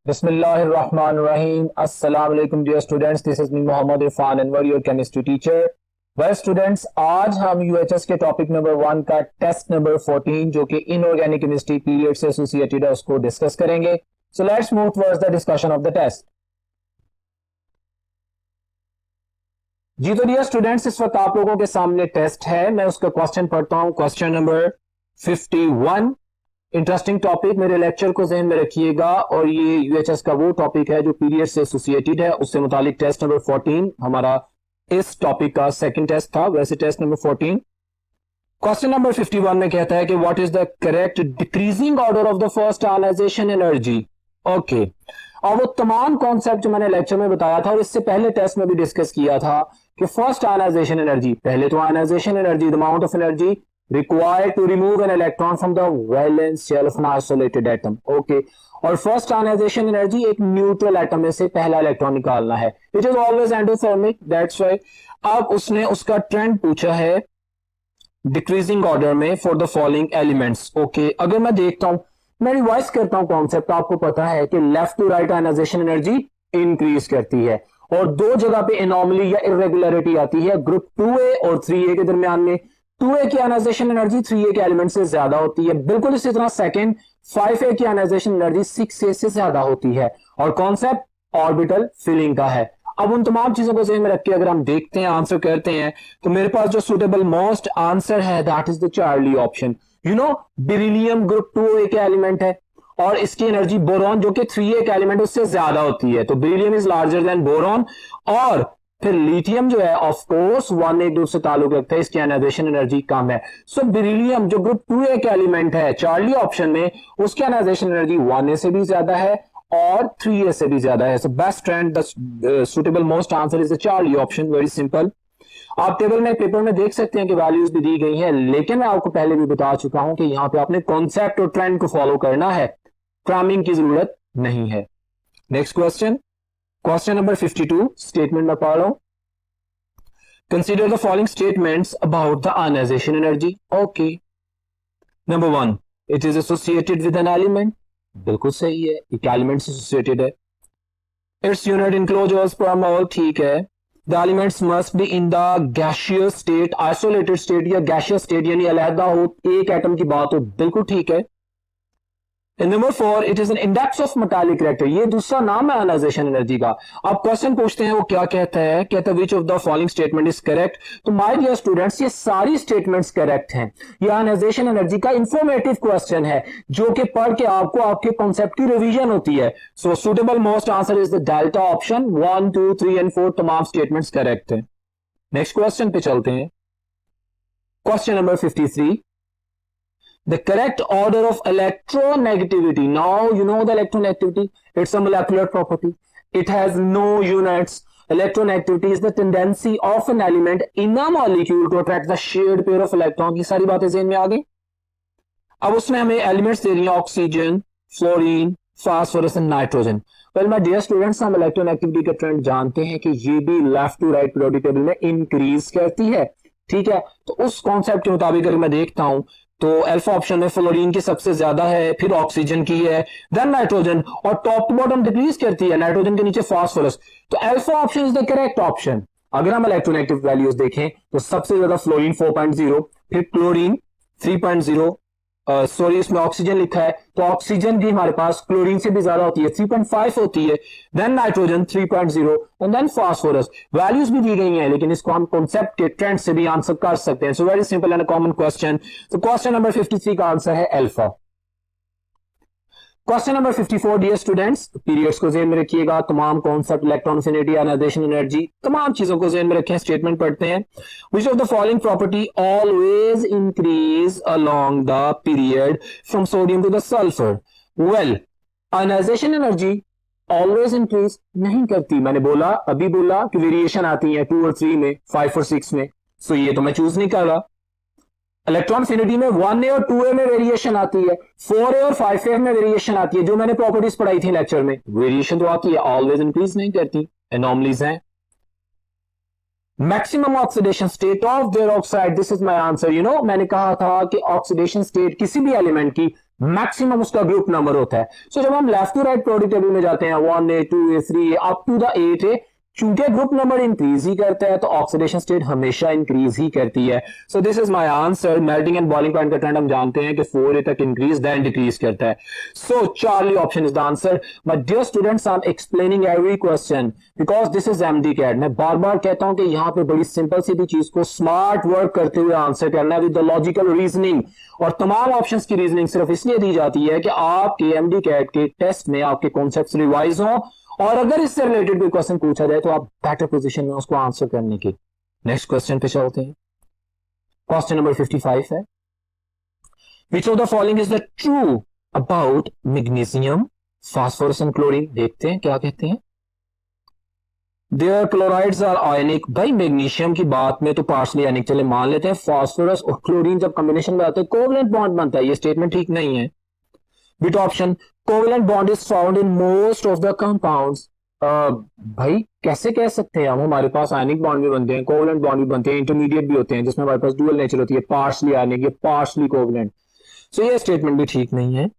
Bismillahirrahmanirrahim. Assalamu alaikum dear students. This is me Mohammad Irfan Anwar, your chemistry teacher. Well students, आज हम UHS के topic number 1 का test number 14 जो कि inorganic chemistry period से associated है उसको डिस्कस करेंगे. So let's move towards the discussion of the test. जी तो डियर स्टूडेंट्स, इस वक्त आप लोगों के सामने टेस्ट है. मैं उसका क्वेश्चन पढ़ता हूं. Question number 51. इंटरेस्टिंग टॉपिक, मेरे लेक्चर को ज़हन में रखिएगा. और ये यूएचएस का वो टॉपिक है जो पीरियड से एसोसिएटेड है. उससे मुतालिक टेस्ट नंबर 14 हमारा इस टॉपिक का सेकंड टेस्ट था. वैसे टेस्ट नंबर 14 क्वेश्चन नंबर 51 में कहता है कि what is the correct decreasing order of the first ionization energy. Okay, और वो तमाम कॉन्सेप्ट जो मैंने लेक्चर में बताया था और इससे पहले टेस्ट में भी डिस्कस किया था कि फर्स्ट आयनाइजेशन एनर्जी, पहले तो ionization energy, the amount of energy required to remove an electron from the valence shell of an isolated atom. Okay, और फर्स्ट आयनाइजेशन एनर्जी एक न्यूट्रल एटम में से पहला इलेक्ट्रॉन निकालना है. It is always endothermic, that's why. अब उसने उसका ट्रेंड पूछा है डिक्रीजिंग ऑर्डर में for the following elements. Okay, अगर मैं देखता हूं, मैं रिवाइज करता हूं कॉन्सेप्ट. आपको पता है कि left to right ionization energy increase करती है और दो जगह पे एनॉमली या इरेगुलरिटी आती है, ग्रुप 2A और 3A के दरमियान में. 2A की आयनाइजेशन एनर्जी 3A के एलिमेंट से ज्यादा होती है. बिल्कुल इसी तरह सेकंड 5A की आयनाइजेशन एनर्जी 6A से ज्यादा होती है. और कॉन्सेप्ट ऑर्बिटल फिलिंग का है. अब उन तमाम चीजों को ज़हन में रख के अगर हम देखते हैं, आंसर करते हैं, तो मेरे पास जो सुटेबल मोस्ट आंसर है that is the Charlie option. You know, beryllium group 2A के एलिमेंट है और इसकी एनर्जी बोरॉन जो कि 3A के एलिमेंट उससे ज्यादा होती है. तो beryllium is larger then boron. और फिर लिथियम जो है ऑफ कोर्स 1 एक दूसरे से ताल्लुक रखता है, इसकी आयनाइजेशन एनर्जी कम है. सो बेरिलियम जो ग्रुप 2A के एलिमेंट है चार्ली ऑप्शन में, उसकी आयनाइजेशन एनर्जी 1A से भी ज्यादा है और 3A से भी ज्यादा है. So best and the suitable most answer is the Charlie option. Very simple. आप टेबल में पेपर में देख सकते हैं कि वैल्यूज भी दी गई हैं, लेकिन मैं आपको पहले भी बता चुका हूं कि यहां पे आपने कॉन्सेप्ट और ट्रेंड को फॉलो करना है, क्रैमिंग की जरूरत नहीं है. Next question, question number 52. Statement में पढ़ रहा हूं. Consider the following statements about the ionization energy. Okay. Number 1, it is associated with an element. बिल्कुल सही है, एक एलिमेंट से एसोसिएटेड है. Its unit in kilojoules per mole, ठीक है. The elements must be in the gaseous state, isolated state या gaseous state यानी अलहदा हो, एक एटम की बात हो, बिल्कुल ठीक है. Number 4, it is an index of metallic character. ये दूसरा नाम है आयनाइजेशन एनर्जी का. अब क्वेश्चन पूछते हैं वो क्या कहता है, कहता है which of the following statement is correct. तो माय डियर स्टूडेंट्स, ये सारी स्टेटमेंट्स करेक्ट हैं. ये आयनाइजेशन एनर्जी का इंफॉर्मेटिव क्वेश्चन है जो कि पढ़ के आपको आपके कॉन्सेप्ट की रिवीजन होती है. So suitable most answer is the delta option. 1, 2, 3 and 4 तमाम स्टेटमेंट्स करेक्ट हैं. नेक्स्ट क्वेश्चन पे चलते हैं. Question number 53. The correct order of electronegativity. Now you know the electronegativity. It's a molecular property. It has no units. Electronegativity is the tendency of an element in a molecule to attract the shared pair of electrons. ये सारी बातें ज़हन में आ गई. अब उसमें हमें elements दे रही हैं, oxygen, fluorine, phosphorus and nitrogen. Well my dear students, हम इलेक्ट्रोनेगेटिविटी का ट्रेंड जानते हैं कि ये भी left to right periodic table में इंक्रीज करती है. ठीक है, तो उस कॉन्सेप्ट के मुताबिक अगर मैं देखता हूं तो अल्फा ऑप्शन में फ्लोरीन की सबसे ज्यादा है, फिर ऑक्सीजन की है, देन नाइट्रोजन, और टॉप टू बॉटम डिक्रीज करती है, नाइट्रोजन के नीचे फास्फोरस. तो alpha option is the correct option. अगर हम इलेक्ट्रोनेगेटिव वैल्यूज देखें तो सबसे ज्यादा फ्लोरीन 4.0, फिर क्लोरीन 3.0, सॉरी इसमें ऑक्सीजन लिखा है तो ऑक्सीजन भी हमारे पास क्लोरीन से भी ज्यादा होती है, 3.5 होती है, then nitrogen 3.0 and then phosphorus. Values भी दी गई हैं, लेकिन इसको हम कॉन्सेप्ट के ट्रेंड से भी आंसर कर सकते हैं. So very simple and common question. तो क्वेश्चन नंबर 53 का आंसर है alpha. Question number 54 dear students, periods को ज़हन में रखिएगा, तमाम concept, electron affinity, ionization energy, तमाम चीजों को ज़हन में रखें. स्टेटमेंट पढ़ते हैं. Which of the following property always increase along the period from sodium to the sulphur. Well, ionization energy always increase नहीं करती. मैंने बोला, अभी बोला कि वेरिएशन आती है 2 और 3 में, 5 और 6 में. सो ये तो मैं चूज नहीं कर रहा. इलेक्ट्रॉन एफिनिटी में 1A और 2A में वेरिएशन आती है, 4A और 5A में वेरिएशन आती है. जो मैंने प्रॉपर्टीज पढ़ाई थी लेक्चर में, वेरिएशन तो आती है, ऑलवेज इंक्रीज नहीं करती, एनॉमलीज हैं. Maximum oxidation state of their oxide, this is my answer. You know, मैंने कहा था कि ऑक्सीडेशन स्टेट किसी भी एलिमेंट की मैक्सिमम उसका ग्रुप नंबर होता है। सो जब हम left to right periodic table में जाते हैं 1A 2A 3A up to the 8A, चूंकि ग्रुप नंबर इंक्रीज ही करता है तो ऑक्सीडेशन स्टेट हमेशा इंक्रीज ही करती है। So this is my answer. Melting and boiling point का ट्रेंड हम जानते हैं कि 4A तक इंक्रीज देन डिक्रीज करता है। So Charlie option is the answer. But dear students, I am explaining every question because this is MDCAT. मैं बार बार कहता हूं कि यहाँ पे बड़ी सिंपल सी भी चीज को स्मार्ट वर्क करते हुए आंसर करना है विद द लॉजिकल रीजनिंग। और तमाम ऑप्शंस की रीजनिंग सिर्फ इसलिए दी जाती है कि आपके एमडी कैट के टेस्ट में आपके कॉन्सेप्ट्स रिवाइज हों, और अगर इससे रिलेटेड कोई क्वेश्चन पूछा जाए तो आप बेटर पोजीशन में उसको आंसर करने की। नेक्स्ट क्वेश्चन पे चलते हैं। क्वेश्चन नंबर 55 है, which of the following is the true about magnesium, phosphorus and chlorine. देखते हैं क्या कहते हैं। Their chlorides are ionic. भाई मैग्नीशियम की बात में तो पार्शली आयनिक, चले मान लेते हैं। फास्फोरस और क्लोरीन जब कॉम्बिनेशन में आते हैं कोवलेंट बॉन्ड बनता है। ये स्टेटमेंट ठीक नहीं है। Bit option, covalent bond is found in most of the compounds. भाई कैसे कह सकते हैं हम, हमारे पास आयनिक बॉन्ड भी बनते हैं, कोवलेंट बॉन्ड भी बनते हैं, इंटरमीडिएट भी होते हैं जिसमें हमारे पास डुअल नेचर होती है, पार्शली आयनिक या पार्शली कोवलेंट। सो ये स्टेटमेंट भी ठीक नहीं है।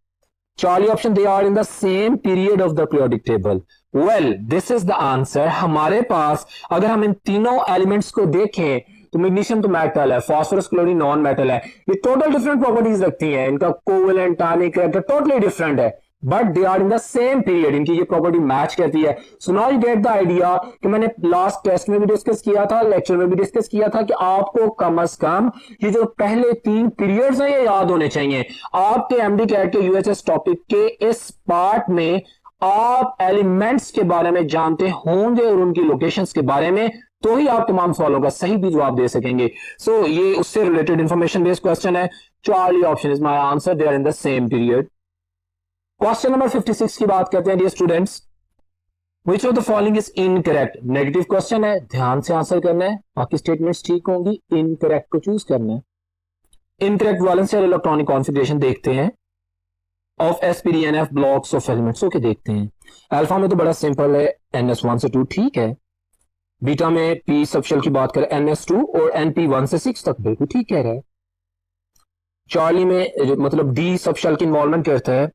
Charlie option, they are in the same period of the periodic table. Well this is the answer. हमारे पास अगर हम इन तीनों एलिमेंट्स को देखें तो मैग्नीशियम तो मेटल है, फास्फोरस क्लोरीन नॉन मेटल है। ये टोटल डिफरेंट प्रॉपर्टीज रखती हैं, इनका कोवलेंट आयनिक टोटली डिफरेंट है, but they are in the same period. इनकी ये प्रॉपर्टी मैच करती है। So now you get the idea कि मैंने लास्ट टेस्ट में भी डिस्कस किया था, लेक्चर में भी डिस्कस किया था कि आपको कम से कम ये जो पहले 3 पीरियड्स हैं ये याद होने चाहिए। आपके एमडी कैट के यूएचएस टॉपिक के इस पार्ट में आप एलिमेंट्स के बारे में जानते होंगे और उनकी लोकेशंस के बारे में, तो ही आप तमाम सवालों का सही भी जवाब दे सकेंगे। सो ये उससे रिलेटेड इंफॉर्मेशन बेस्ड क्वेश्चन है। Charlie option is my answer. They are in the same period. Question number 56 की बात करते हैं dear students. Which of the following is incorrect. Negative question है, ध्यान से आंसर करना है, बाकी स्टेटमेंट्स ठीक होंगी, इनकरेक्ट को चूज करना है। Incorrect valence shell electronic configuration देखते हैं of sp_dnf blocks of elements. Okay देखते हैं। अल्फा में तो बड़ा सिंपल है, ns1 से 2 ठीक है। बीटा में p सबशेल की बात करें ns2 और np 1 से 6 तक बिल्कुल ठीक कह रहा है। चार्ली में मतलब d सबशेल की इन्वॉल्वमेंट करता है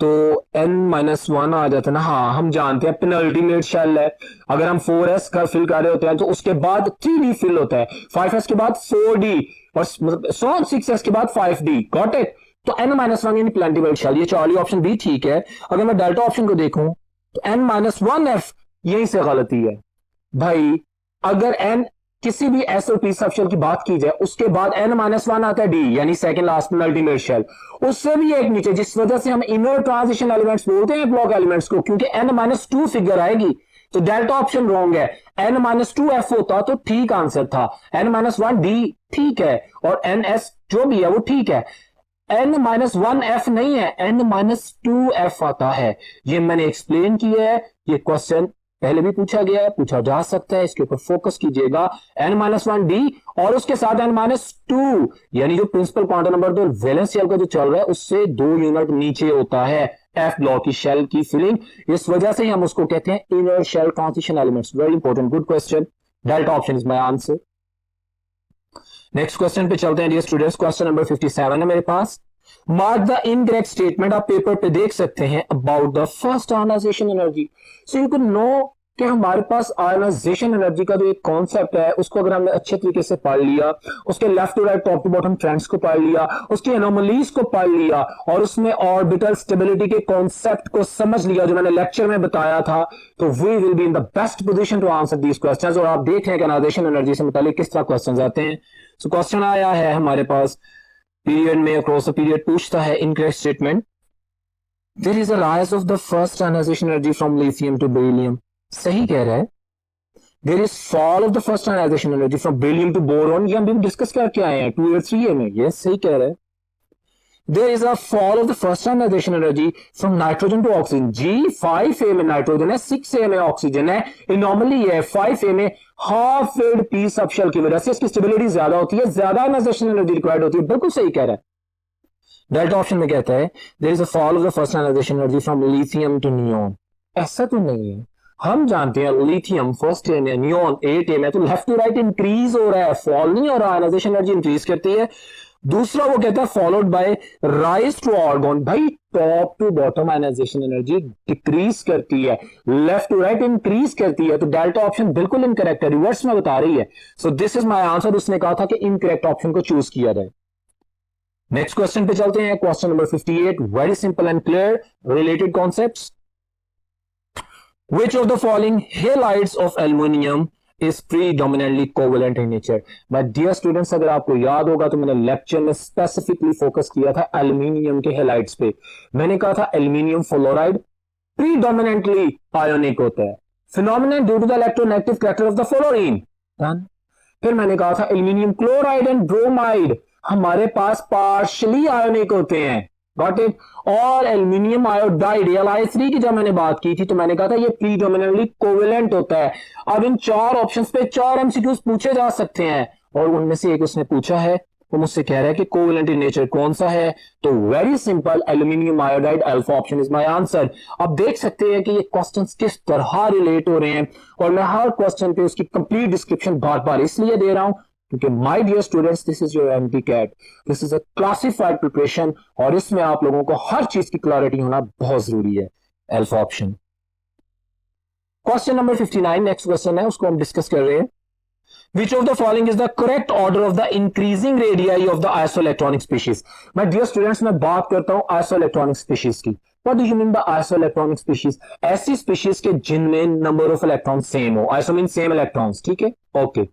तो n-1 आ जाता है ना। हाँ हम जानते हैं पेनल्टीमेट शेल है। अगर हम 4s का फिल कर रहे होते हैं तो उसके बाद 3d फिल होता है, 5s के बाद 4d और मतलब 6s के बाद 5d। Got it. तो n-1 यानी पेनल्टीमेट शेल, ये चार्ली ऑप्शन भी ठीक है। अगर मैं डेल्टा ऑप्शन को देखूं तो n-1f यहीं से गलती है। भाई अगर n किसी भी एस और पी सबशेल की बात की जाए उसके बाद n-1 आता है d यानी सेकंड लास्ट पेनल्टीमेट शेल, उससे भी एक नीचे, जिस वजह से हम इनर ट्रांजिशन एलिमेंट्स बोलते हैं ब्लॉक एलिमेंट्स को, क्योंकि n-2 फिगर आएगी। तो डेल्टा ऑप्शन रॉन्ग है। n-2f होता तो ठीक आंसर था। n-1 d ठीक है और ns जो भी है वो ठीक है। n-1f नहीं है, n-2f आता है। ये मैंने एक्सप्लेन किया है। ये क्वेश्चन पहले भी पूछा गया है, पूछा जा सकता है, इसके ऊपर फोकस कीजिएगा। n-1d और उसके साथ n-2 यानी जो principal quantum number 2 valence shell का जो चल रहा है उससे 2 यूनिट नीचे होता है f ब्लॉक की शेल की फिलिंग। इस वजह से हम उसको कहते हैं inner shell transition elements. Very important, good question. Delta option is my answer. Next question पे चलते हैं डियर स्टूडेंट्स। क्वेश्चन नंबर 57 है मेरे पास। मार्क द इनकरेक्ट स्टेटमेंट, आप पेपर पे देख सकते हैं, about the first ionization energy. So you can know कि हमारे पास आयनाइजेशन एनर्जी का जो एक कॉन्सेप्ट है उसको अगर हमने अच्छे तरीके से पढ़ लिया, उसके left to right top to bottom trends को पढ़ लिया, उसकी एनोमलीज को पढ़ लिया और उसमें ऑर्बिटल स्टेबिलिटी के कॉन्सेप्ट को समझ लिया जो मैंने लेक्चर में बताया था, तो we will be in the best position to answer these questions. और आप देख रहे हैं कि आयनाइजेशन एनर्जी से मुतालिक किस तरह क्वेश्चन आते हैं। सो क्वेश्चन आया है हमारे पास पीरियड में, अक्रॉस द पीरियड पूछता है incorrect statement. There is a rise of the first ionization energy from lithium to beryllium. सही कह रहा है। There is fall of the first ionization energy from beryllium to boron, ये हम भी डिस्कस करके आए हैं 2 और 3 में। ये सही कह रहा है। There is a fall of the first ionization energy from nitrogen to oxygen. जी 5a में नाइट्रोजन है, 6a में ऑक्सीजन है। नॉर्मली ये 5a में हाफ फिल्ड पी सबशेल की वजह से इसकी स्टेबिलिटी ज्यादा होती है, ज्यादा आयनाइजेशन एनर्जी रिक्वायर्ड होती है। बिल्कुल सही कह रहा है। डेल्टा ऑप्शन में कहता है there is a fall of the first ionization energy from lithium to neon. ऐसा तो नहीं है। हम जानते हैं लिथियम फर्स्ट ए में, नियोन 8a में, तो लेफ्ट टू राइट इंक्रीज हो रहा है, फॉल नहीं हो रहा। आयनाइजेशन एनर्जी इंक्रीज करती है। दूसरा वो कहता है followed by rise to argon. भाई top to bottom ionization energy decrease करती है, लेफ्ट टू राइट इंक्रीज करती है। तो डेल्टा ऑप्शन बिल्कुल इनकरेक्ट है, रिवर्स में बता रही है। So this is my answer. उसने कहा था कि इनकरेक्ट ऑप्शन को चूज किया जाए। नेक्स्ट क्वेश्चन पे चलते हैं, question number 58, very simple and clear related concepts. Which of the following halides of aluminium is predominantly covalent in nature? My dear students, अगर आपको याद होगा तो मैंने लेक्चर में स्पेसिफिकली फोकस किया था एल्यूमिनियम के हेलाइड्स पे। मैंने कहा था एल्यूमिनियम फ्लोराइड प्रीडोमिनेंटली आयोनिक होता है, phenomenon due to the electronegative character of the fluorine. फिर मैंने कहा था एल्यूमिनियम क्लोराइड एंड ब्रोमाइड हमारे पास पार्शियली आयोनिक होते हैं, गॉट इट। और एल्यूमिनियम आयोडाइड Al3 की जब मैंने बात की थी तो मैंने कहा था ये प्रीडोमिनेंटली कोवेलेंट होता है। अब इन चार ऑप्शंस पे 4 एमसीक्यूज पूछे जा सकते हैं और उनमें से एक उसने पूछा है, वो मुझसे कह रहा है कि कोवेलेंट इन नेचर कौन सा है। तो very simple, aluminium iodide alpha option is my answer. अब देख सकते हैं कि ये क्वेश्चंस किस तरह रिलेट हो रहे हैं और मैं हर क्वेश्चन पे उसकी कंप्लीट डिस्क्रिप्शन बार बार इसलिए दे रहा हूं क्योंकि my dear students, this is your MTCAT, this is a classified preparation और इसमें आप लोगों को हर चीज की क्लैरिटी होना बहुत जरूरी है। Alpha option. Question number 59 next question है, उसको हम डिस्कस कर रहे हैं। Which of the following is the correct order of the increasing radii of the isoelectronic species? My dear students, मैं बात करता हूं isoelectronic species की। What do you mean by isoelectronic species? ऐसी species के जिनमें नंबर ऑफ इलेक्ट्रॉन सेम हो। Iso mean same electrons, ठीक है, ओके।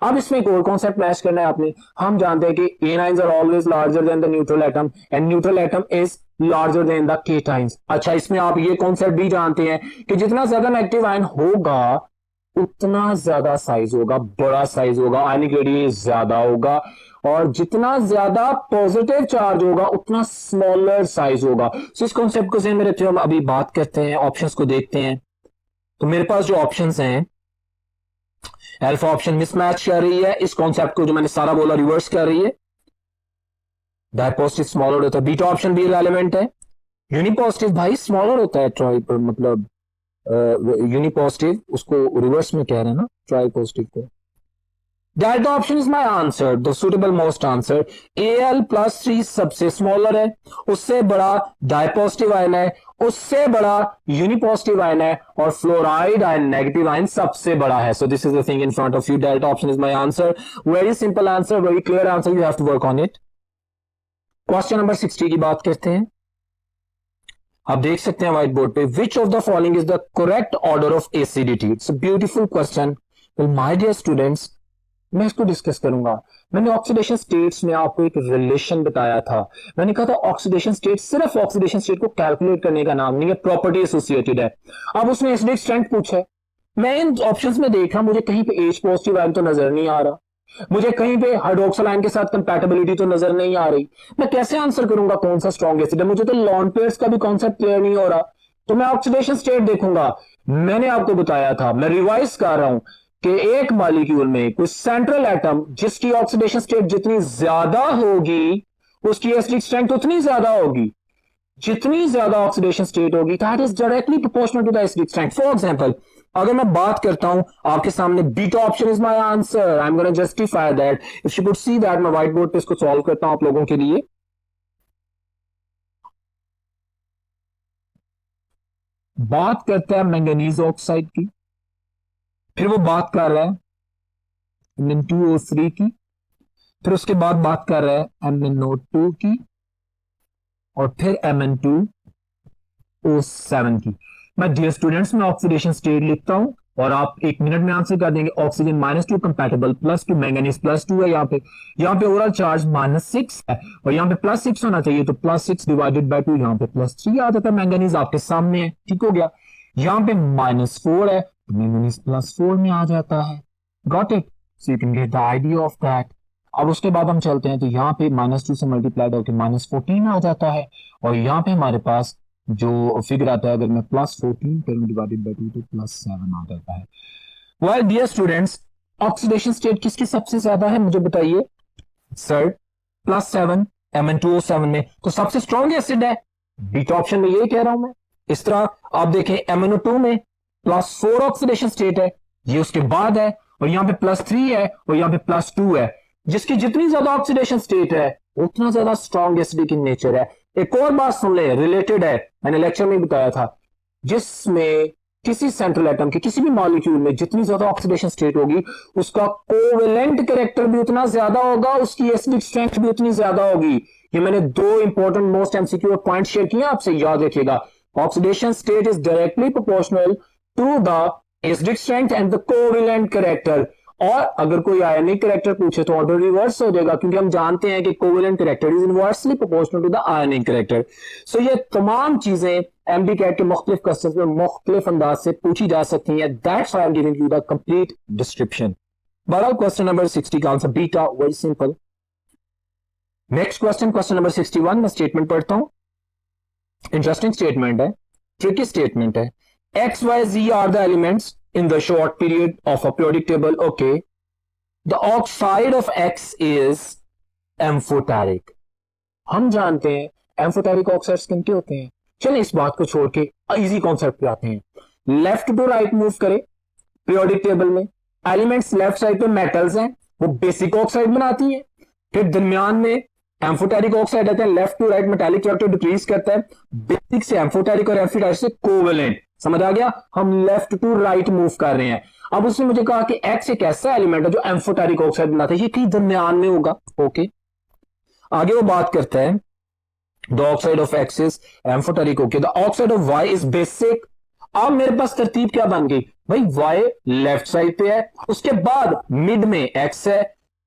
अब इसमें एक और कॉन्सेप्ट मैच करना है आपने। हम जानते हैं कि anions are always larger than the neutral atom and neutral atom is larger than the cations. अच्छा, इसमें आप ये कॉन्सेप्ट भी जानते हैं कि जितना ज्यादा नेगेटिव आयन होगा उतना ज्यादा साइज होगा, बड़ा साइज होगा, आयनिक रेडियस ज्यादा होगा, और जितना ज्यादा पॉजिटिव चार्ज होगा उतना स्मॉलर साइज होगा। तो इस कॉन्सेप्ट को ध्यान में रखते हुए हम अभी बात करते हैं, ऑप्शंस को देखते हैं। तो मेरे पास जो ऑप्शंस हैं, अल्फा ऑप्शन मिसमैच कर रही है, इस कॉन्सेप्ट को जो मैंने सारा बोला रिवर्स कर रही है। डायपॉजिटिव स्मॉलर होता है, बीटा ऑप्शन भी रेलेवेंट है। यूनिपॉजिटिव भाई स्मॉलर होता है, ट्राई मतलब यूनिपॉजिटिव उसको रिवर्स में कह रहे हैं ना, ट्राई पॉजिटिव को। Delta option is my answer, the suitable most answer. Al+3 सबसे स्मॉलर है, उससे बड़ा डायपॉजिटिव आयन है, उससे बड़ा यूनिपॉजिटिव आयन है, और फ्लोराइड आयन नेगेटिव आयन सबसे बड़ा है। So this is the thing in front of you. Delta option is my answer. Very simple answer, very clear answer, you have to work on it. Question number 60 की बात करते हैं। आप देख सकते हैं व्हाइट बोर्ड पे, which of the following is the correct order of acidity? It's a beautiful question. Well my dear students, मैं इसको डिस्कस करूंगा। मैंने ऑक्सीडेशन स्टेट्स में आपको एक रिलेशन बताया था। मैंने कहा था ऑक्सीडेशन स्टेट सिर्फ ऑक्सीडेशन स्टेट को कैलकुलेट करने का नाम नहीं है, प्रॉपर्टी एसोसिएटेड है। अब उसने एसिडिक स्ट्रेंथ पूछा है, मैं इन ऑप्शंस में देखा, मुझे कहीं पे H पॉजिटिव आयन तो नजर नहीं आ रहा, मुझे कहीं पे हाइड्रोक्सिल आयन के साथ कंपैटिबिलिटी तो नजर नहीं आ रही। मैं कैसे आंसर करूंगा कौन सा स्ट्रॉन्ग एसिड है? मुझे तो लॉन पेयर्स का भी कॉन्सेप्ट क्लियर नहीं हो रहा, तो मैं ऑक्सीडेशन स्टेट देखूंगा। मैंने आपको बताया था, मैं रिवाइज कर रहा हूं कि एक मॉलिक्यूल में कोई सेंट्रल एटम जिसकी ऑक्सीडेशन स्टेट जितनी ज्यादा होगी उसकी एसिडिक स्ट्रेंथ उतनी ज्यादा होगी। जितनी ज्यादा ऑक्सीडेशन स्टेट होगी that is directly proportional to the acidic strength. For example, अगर मैं बात करता हूं आपके सामने beta option is my answer, I am gonna justify that. If you could see that, मैं व्हाइट बोर्ड पे इसको सॉल्व करता हूं आप लोगों के लिए। बात करते हैं मैंगनीज ऑक्साइड की, फिर वो बात कर रहा है Mn2O3 की, फिर उसके बाद बात कर रहा है MnO2 की, और फिर Mn2O7 की। मैं डियर स्टूडेंट्स, में ऑक्सीडेशन स्टेट लिखता हूं और आप 1 मिनट में आंसर कर देंगे। ऑक्सीजन -2 कंपैटिबल, +2 मैंगनीज +2 है। यहाँ पे ओवरऑल चार्ज -6 है और यहाँ पे +6 होना चाहिए, तो +6 डिवाइडेड बाय 2, यहाँ पे +3 आ जाता है। मैंगनीज आपके सामने है, ठीक हो गया। यहाँ पे -4 है, मैंगनीज +4 में आ जाता है, got it. So you can get the idea of that. अब उसके बाद हम चलते हैं, तो यहाँ पे -2 से मल्टीप्लाइड होकर -14 आ जाता है, और यहाँ पे हमारे पास जो फिगर आता है, अगर मैं +14 करूं डिवाइडेड बाय 2 तो +7 आ जाता है। Well dear students, oxidation state किसकी सबसे ज्यादा है मुझे बताइए सर? +7 Mn2O7 में, तो सबसे स्ट्रॉन्ग एसिड है। बीटा ऑप्शन में यही कह रहा हूं मैं। इस तरह आप देखें MnO2 में +4 ऑक्सीडेशन स्टेट है, ये उसके बाद है, और यहाँ पे +3 है और यहाँ पे +2 है। जिसकी जितनी ज्यादा ऑक्सीडेशन स्टेट है उतना ज्यादा स्ट्रॉन्ग एसिडिक इन नेचर है। एक और बात सुन ले, रिलेटेड है, मैंने लेक्चर में बताया था, जिसमें किसी सेंट्रल एटम के किसी भी मॉलिक्यूल में जितनी ज्यादा ऑक्सीडेशन स्टेट होगी उसका कोवेलेंट कैरेक्टर भी उतना ज्यादा होगा, उसकी एसिडिक स्ट्रेंथ भी उतनी ज्यादा होगी। ये मैंने दो important most MCQ point share किए, आपसे याद रखिएगा। Oxidation state is directly proportional to the acidic strength and the covalent character. और अगर कोई आयनिक कैरेक्टर पूछे तो ऑर्डर रिवर्स हो जाएगा, क्योंकि हम जानते हैं कि covalent character is inversely proportional to the ionic character. So ये तमाम चीजें एमडीकैट के मुख्तलिफ क्वेश्चंस में मुख्तलिफ अंदाज से पूछी जा सकती हैं। That's why I am giving you the complete description. बहरहाल क्वेश्चन नंबर 60 का answer beta, very simple. Next question, question number 61, मैं स्टेटमेंट पढ़ता हूं। इंटरेस्टिंग स्टेटमेंट है, ट्रिकी स्टेटमेंट है। X Y Z are the elements in the short period of a periodic table. Okay, the oxide of X is amphoteric. हम जानते हैं amphoteric oxides किन के होते हैं। चलिए इस बात को छोड़ के इजी कॉन्सेप्ट पे आते हैं। लेफ्ट टू राइट मूव करें पीरियोडिक टेबल में, एलिमेंट्स लेफ्ट साइड पे मेटल्स हैं, वो बेसिक ऑक्साइड बनाती हैं। फिर दरमियान में एम्फोटेरिक ऑक्साइड आते हैं, left to right metallic character decrease करता है, बेसिक से एम्फोटेरिक और एम्फोटेरिक से कोवेलेंट। समझ आ गया, हम लेफ्ट टू राइट मूव कर रहे हैं। अब उसने मुझे कहा कि एक्स एक ऐसा एलिमेंट है जो एम्फोटेरिक ऑक्साइड बनाता है, ये कहीं दरमियान में होगा। ओके, आगे वो बात करता है the oxide of X is amphoteric. Okay, the oxide of Y is basic. अब मेरे पास तरतीब क्या बन गई भाई, वाई लेफ्ट साइड पे है, उसके बाद मिड में एक्स है,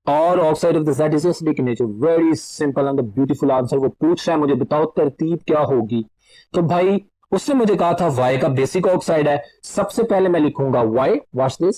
और oxide of the Z is acidic in nature. Very simple and beautiful answer. वो पूछ रहा है मुझे बताओ तरतीब क्या होगी। तो भाई उसने मुझे कहा था वाई का बेसिक ऑक्साइड है, सबसे पहले मैं लिखूंगा वाई, वॉच दिस,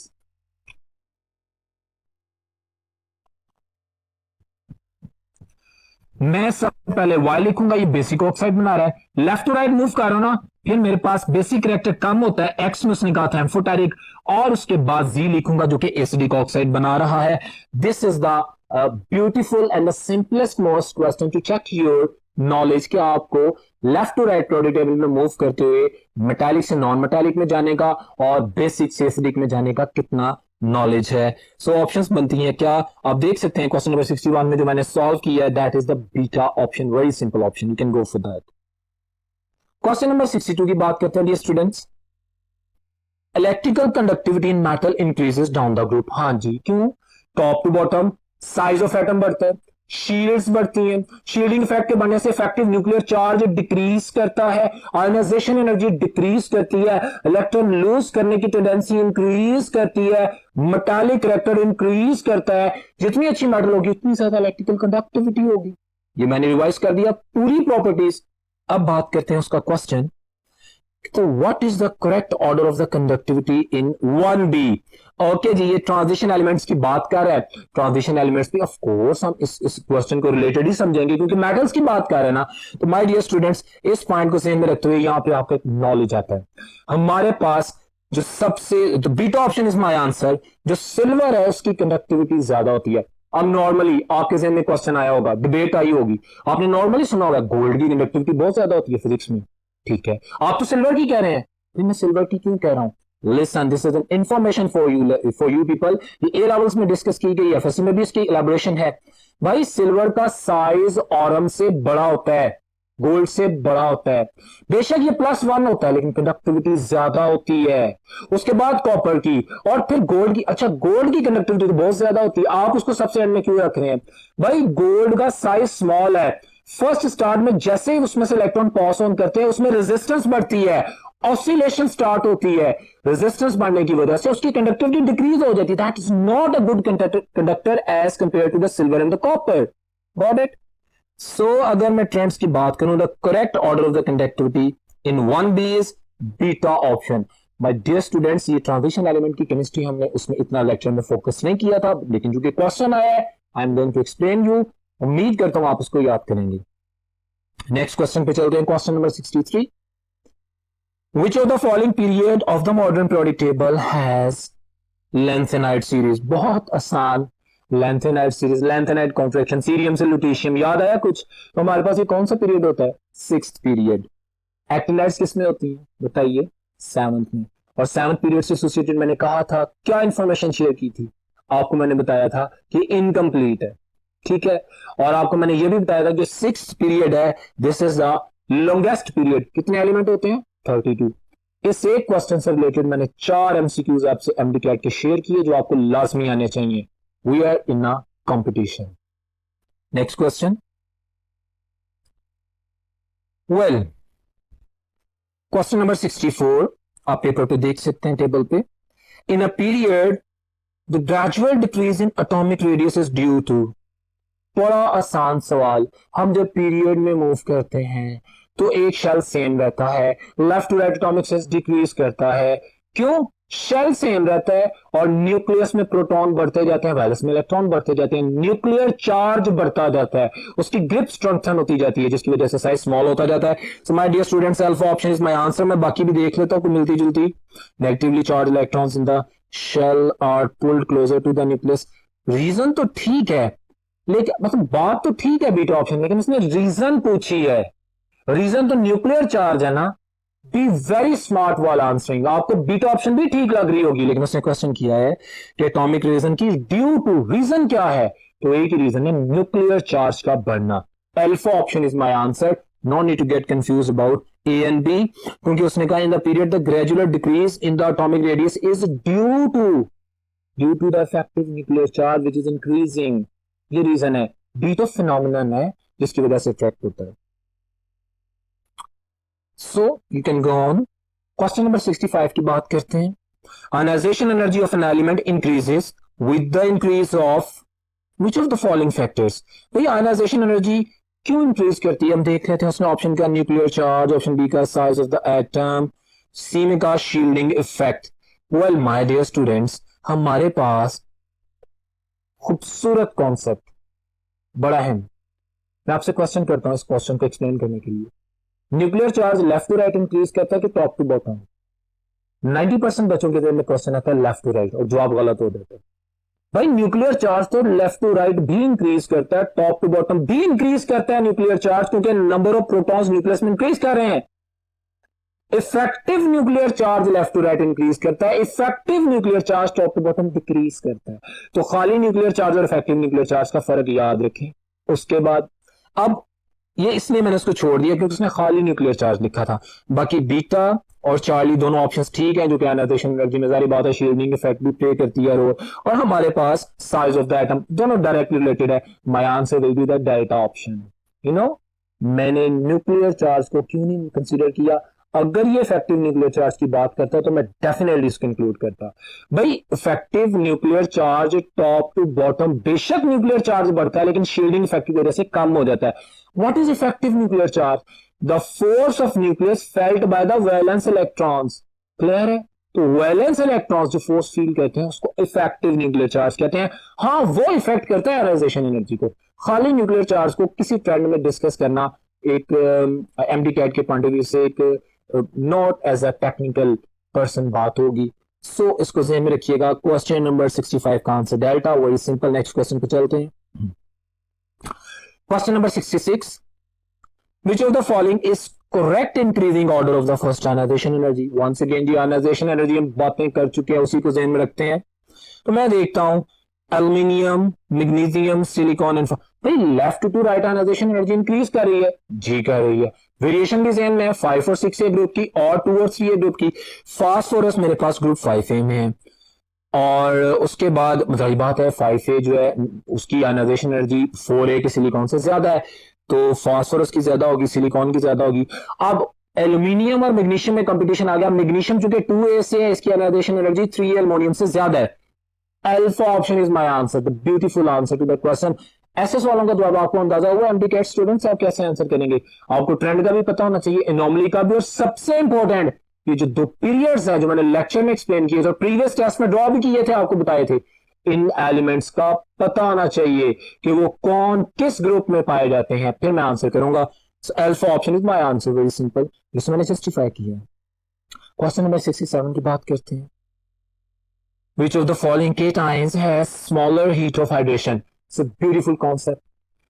मैं सबसे पहले वाई लिखूंगा, ये बेसिक ऑक्साइड बना रहा है। लेफ्ट टू राइट मूव कर रहा हूं ना, फिर मेरे पास बेसिक कैरेक्टर कम होता है, एक्स में उसने कहा था एम्फोटेरिक, और उसके बाद जी लिखूंगा जो कि एसिडिक ऑक्साइड बना रहा है। This is the beautiful and the simplest most question to check your knowledge, कि आपको left to right periodic table में मूव करते हुए मेटालिक से नॉन मेटालिक में जाने का और बेसिक से एसिडिक में जाने का कितना नॉलेज है। सो ऑप्शंस बनती हैं क्या, आप देख सकते हैं क्वेश्चन नंबर 61 में जो मैंने सॉल्व किया है, that is the beta option. Very simple option, you can go for that. Question number 62 की बात करते हैं dear students. Electrical conductivity in metal increases down the group. हाँ जी, क्यों? Top to bottom size of atom बढ़ता है, shields बढ़ती हैं, शील्डिंग इफेक्ट के बनने से इफेक्टिव न्यूक्लियर चार्ज डिक्रीज करता है, आयनाइजेशन एनर्जी डिक्रीज करती है, इलेक्ट्रॉन लूज करने की टेंडेंसी इंक्रीज करती है, मेटालिक कैरेक्टर इंक्रीज करता है। जितनी अच्छी मेटल होगी उतनी ज्यादा इलेक्ट्रिकल कंडक्टिविटी होगी। ये मैंने रिवाइज कर दिया पूरी प्रॉपर्टीज। अब बात करते हैं उसका क्वेश्चन, तो what is the correct order of the conductivity in 1b। Okay जी, ये ट्रांजिशन एलिमेंट्स की बात कर रहा है। ट्रांजिशन एलिमेंट्स भी ऑफ कोर्स हम इस क्वेश्चन को रिलेटेड ही समझेंगे, क्योंकि मेटल्स की बात कर रहे हैं ना। तो माय डियर स्टूडेंट्स, इस पॉइंट को ध्यान में रखते हुए यहाँ पे आपका नॉलेज आता है। हमारे पास जो सबसे, तो beta option is my answer, जो सिल्वर है उसकी कंडक्टिविटी ज्यादा होती है। अब नॉर्मली आपके जहन में क्वेश्चन आया होगा, डिबेट आई होगी, आपने नॉर्मली सुना होगा गोल्ड की कंडक्टिविटी बहुत ज्यादा होती है फिजिक्स में। ठीक है, आप तो सिल्वर की कह रहे हैं, मैं सिल्वर की क्यों कह रहा हूं? Listen, this is an information for you people. ये ए लेवल्स में डिस्कस की गई, एफएससी में भी इसकी इलैबोरेशन है। भाई सिल्वर का साइज ऑरम से बड़ा होता है, गोल्ड से बड़ा होता है। बेशक ये +1 होता है, लेकिन कंडक्टिविटी ज्यादा होती है। उसके बाद कॉपर की, और फिर गोल्ड की। अच्छा, गोल्ड की कंडक्टिविटी तो बहुत ज्यादा होती है, आप उसको सबसे एंड में क्यों रख रहे हैं? भाई गोल्ड का साइज स्मॉल है, फर्स्ट स्टार्ट में जैसे ही उसमें से इलेक्ट्रॉन पास ऑन करते हैं उसमें रेजिस्टेंस बढ़ती है, ऑसिलेशन स्टार्ट होती है। रेजिस्टेंस बढ़ने की वजह से उसकी कंडक्टिविटी डिक्रीज हो जाती है। That is not a good conductor as compare to the silver and the copper. Got it? So अगर मैं ट्रेंड्स की बात करूं, the correct order of the conductivity in 1b is beta option. My dear students, ये transition element की chemistry हमने उसमें इतना लेक्चर में फोकस नहीं किया था, लेकिन जो कि क्वेश्चन आया है I am going to explain you. उम्मीद करता हूं आप उसको याद करेंगे। नेक्स्ट क्वेश्चन पे चलते हैं, question number 63। Which of the following period of the modern periodic table has lanthanide series? बहुत आसान, lanthanide series, lanthanide contraction, cerium से लुटीशियम। याद आया कुछ? तो हमारे पास ये कौन सा पीरियड होता है? 6th period. एक्टिनाइड्स किस में होती है बताइए? 7th में। और 7th पीरियड से एसोसिएटेड मैंने कहा था, क्या इंफॉर्मेशन शेयर की थी आपको? मैंने बताया था कि इनकम्प्लीट है। ठीक है। और आपको मैंने ये भी बताया था जो 6th पीरियड है this is the longest period. कितने एलिमेंट होते हैं? 32। इस एक क्वेश्चन से रिलेटेड मैंने 4 एमसीक्यूज आपसे एमडी कैट के शेयर किए जो आपको लाजमी आने चाहिए। We are in a competition. Next question. Well, question number 64 आप पेपर पे देख सकते हैं टेबल पे। In a period the gradual decrease in atomic radius is due to. बड़ा आसान सवाल। हम जब पीरियड में मूव करते हैं तो एक शेल सेम रहता है, left to right atomic size decrease करता है। क्यों? शेल सेम रहता है और न्यूक्लियस में प्रोटॉन बढ़ते जाते हैं, वायरस में इलेक्ट्रॉन बढ़ते जाते हैं, न्यूक्लियर चार्ज बढ़ता जाता है, उसकी ग्रिप स्ट्रेंथन होती जाती है जिसकी वजह से साइज स्मॉल होता जाता है। So my dear students, alpha option is my answer. मैं बाकी भी देख लेता हूं कोई मिलती जुलती। Negatively charge electrons in the shell are pulled closer to the nucleus. Reason तो ठीक है, लेकिन मतलब बात तो ठीक है बीटा ऑप्शन, लेकिन उसने रीजन पूछी है। रीजन तो न्यूक्लियर चार्ज है ना। बी वेरी स्मार्ट वाल आंसरिंग। आपको बीटा ऑप्शन भी ठीक लग रही होगी, लेकिन उसने क्वेश्चन किया है कि एटॉमिक रीजन की ड्यू टू। रीजन क्या है? तो एक ही रीजन है, न्यूक्लियर चार्ज का बढ़ना। Alpha option is my answer. No need to get confuse about A and B, क्योंकि उसने कहा in the period the gradual decrease in the atomic radius is due to the effective nuclear charge which is increasing. ये reason है। B तो phenomenon है जिसकी वजह से इफेक्ट होता है। So you can go on. Question number 65 की बात करते हैं। Ionization energy of an element increases with the increase of which of the following factors. भाई आयनाइजेशन एनर्जी क्यों इंक्रीज करती है? हम देख रहे थे उसने ऑप्शन का न्यूक्लियर चार्ज, ऑप्शन बी का size of the atom, C में का shielding effect. Well my dear students, हमारे पास खूबसूरत कॉन्सेप्ट बड़ा है। मैं आपसे क्वेश्चन करता हूं इस क्वेश्चन को एक्सप्लेन करने के लिए। Nuclear charge left to right increase करता है कि टॉप टू बॉटम? 90% बच्चों के में क्वेश्चन आता है लेफ्ट टू राइट और जवाब गलत हो जाता है। भाई न्यूक्लियर चार्ज तो लेफ्ट टू राइट भी इंक्रीज करता है, टॉप टू बॉटम भी इंक्रीज करता है न्यूक्लियर चार्ज, क्योंकि नंबर ऑफ प्रोटॉन्स न्यूक्लियस में इंक्रीज कर रहे हैं। Effective nuclear charge left to right increase करता है, effective nuclear charge top to bottom decrease करता है। तो खाली न्यूक्लियर चार्ज और इफेक्टिव न्यूक्लियर चार्ज का फर्क याद रखें। उसके बाद अब ये इसलिए मैंने उसको छोड़ दिया क्योंकि उसने खाली न्यूक्लियर चार्ज लिखा था। बाकी बीटा और चार्ली दोनों ऑप्शंस ठीक हैं, जो कि आयनाइजेशन एनर्जी में जारी बात है शील्डिंग इफेक्ट भी प्ले करती है रोल। और हमारे पास साइज ऑफ द एटम दोनों डायरेक्टली रिलेटेड है। My answer will be the delta option. You know, मैंने न्यूक्लियर चार्ज को क्यों नहीं कंसीडर किया? अगर ये इफेक्टिव न्यूक्लियर चार्ज की बात करता तो मैं डेफिनेटली इसको इंक्लूड करता। भाई effective nuclear charge top to bottom, बेशक न्यूक्लियर चार्ज बढ़ता है लेकिन शील्डिंग इफेक्ट की वजह से कम हो जाता है। What is effective nuclear charge? The force of nucleus felt by the valence electrons. Clear है? तो वैलेंस इलेक्ट्रॉन्स जो फोर्स फील करते हैं उसको इफेक्टिव न्यूक्लियर चार्ज कहते हैं। हाँ, वो इफेक्ट करता है आयनाइजेशन एनर्जी को। खाली न्यूक्लियर चार्ज को किसी ट्रेंड में डिस्कस करना एक एमडी कैट के पॉइंट ऑफ व्यू से एक not as a technical person बात होगी। सो इसको ध्यान में रखिएगा। क्वेश्चन नंबर 65 का आंसर डेल्टा, वही सिंपल। नेक्स्ट क्वेश्चन पे चलते हैं। Question number 66, which of the following is correct increasing order of the first ionization energy? once again ji ionization energy हम बातें कर चुके हैं, उसी को ध्यान में रखते हैं। तो मैं देखता हूं एल्यूमिनियम, मैग्नीशियम, सिलिकॉन एंड भाई left to right ionization energy increase कर रही है जी, कर रही है। वेरिएशन भी सेम में है, 5 और 6 ए ग्रुप की और 2 और 3 ए ग्रुप की। फास्फोरस मेरे पास ग्रुप 5A में है और उसके बाद जाहिर बात है 5A जो है उसकी आयनाइजेशन एनर्जी 4A के सिलिकॉन से ज्यादा है, तो फास्फोरस की ज्यादा होगी, सिलिकॉन की ज्यादा होगी। अब एल्यूमिनियम और मैग्नीशियम में कंपटीशन आ गया। मैग्नीशियम चूंकि 2A से है, इसकी आयनाइजेशन एनर्जी 3A एल्युमिनियम से ज्यादा है। Alpha option is my answer, the beautiful answer to the question. ऐसे सवालों का जवाब आपको अंदाजा हुआ एमडी कैट स्टूडेंट्स, आप कैसे आंसर करेंगे? आपको ट्रेंड का भी पता होना चाहिए, एनोमली का भी, और सबसे इंपॉर्टेंट ये जो 2 पीरियड्स है जो मैंने लेक्चर में एक्सप्लेन किए थे और प्रीवियस टेस्ट में ड्रॉ भी किए थे, आपको बताए थे, इन एलिमेंट्स का पता होना चाहिए कि वो कौन किस ग्रुप में पाए जाते हैं, फिर मैं आंसर करूंगा। Alpha option is my answer, very simple, जिसमें मैंने जस्टिफाई किया। क्वेश्चन नंबर 67 की बात करते हैं। Which of the following cations has smaller heat of hydration? It's a beautiful concept.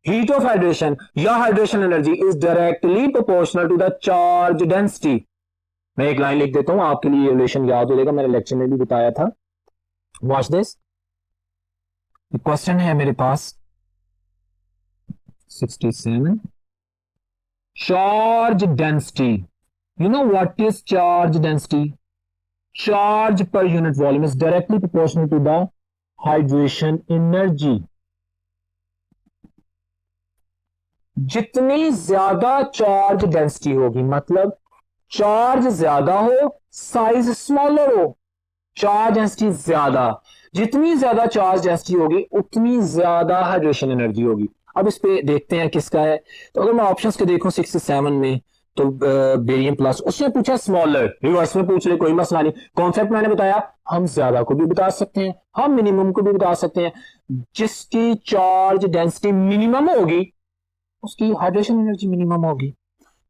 Heat of hydration या hydration energy is directly proportional to the charge density. मैं एक लाइन लिख देता हूं, आपके लिए रिलेशन याद हो जाएगा, मैंने लेक्चर में भी बताया था। Watch this. क्वेश्चन है मेरे पास, 67. Charge density. You know what is charge density? Charge per unit volume is directly proportional to the hydration energy. जितनी ज्यादा चार्ज डेंसिटी होगी, मतलब चार्ज ज्यादा हो, साइज स्मॉलर हो, चार्ज डेंसिटी ज्यादा, जितनी ज्यादा चार्ज डेंसिटी होगी उतनी ज्यादा हाइड्रेशन एनर्जी होगी। अब इस पे देखते हैं किसका है। तो अगर मैं ऑप्शंस के देखूं 67 में, तो बेरियम प्लस, उसने पूछा स्मॉलर, रिवर्स में पूछ ले कोई मसला नहीं। कॉन्सेप्ट मैंने बताया, हम ज्यादा को भी बता सकते हैं, हम मिनिमम को भी बता सकते हैं। जिसकी चार्ज डेंसिटी मिनिमम होगी उसकी हाइड्रेशन एनर्जी मिनिमम होगी।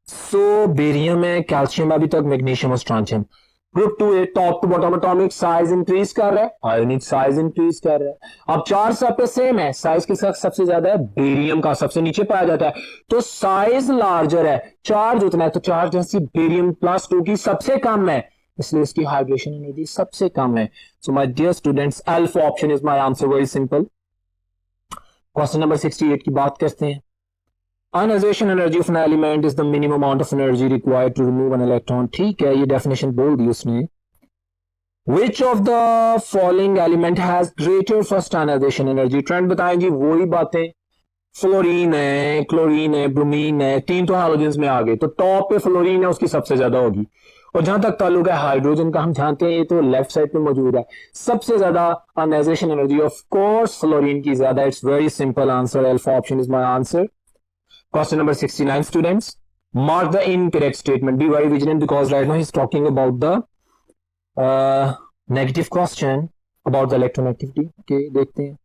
सो बेरियम है, कैल्शियम अभी तक, मैग्नीशियम और स्ट्रॉन्शियम। ग्रुप 2 है, top to bottom atomic size increase कर रहा है, आयोनिक साइज इंक्रीज कर रहा है। अब चार सब पे सेम है, साइज के साथ सबसे ज्यादा है बेरियम का, सबसे नीचे पाया जाता है, तो साइज लार्जर है, चार्ज उतना है, तो चार्ज डेंसिटी बेरियम प्लस 2 की सबसे कम है, इसलिए इसकी हाइड्रेशन एनर्जी सबसे कम है। So my dear students, alpha option is my answer, very simple. Question number 68 की बात करते हैं। Ionization energy of an element is the minimum amount of energy required to remove an electron. ठीक है, ये डेफिनेशन बोल दी उसने। Which of the following element has greater first ionization energy? Trend बताएं जी, वही बातें, फ्लोरीन है, क्लोरीन है, ब्रोमीन है, तीन तो हाइड्रोजन में आ गए, तो टॉप पे फ्लोरीन है, उसकी सबसे ज्यादा होगी। और जहां तक ताल्लुक है हाइड्रोजन का, हम जानते हैं ये तो लेफ्ट साइड पे मौजूद है, सबसे ज्यादा ionization energy of course fluorine की ज्यादा। It's very simple answer, alpha option is my answer. Question number 69, students. Mark the incorrect statement. Be very vigilant because right now he's talking about the negative question about the electronegatiivity. Okay, देखते हैं.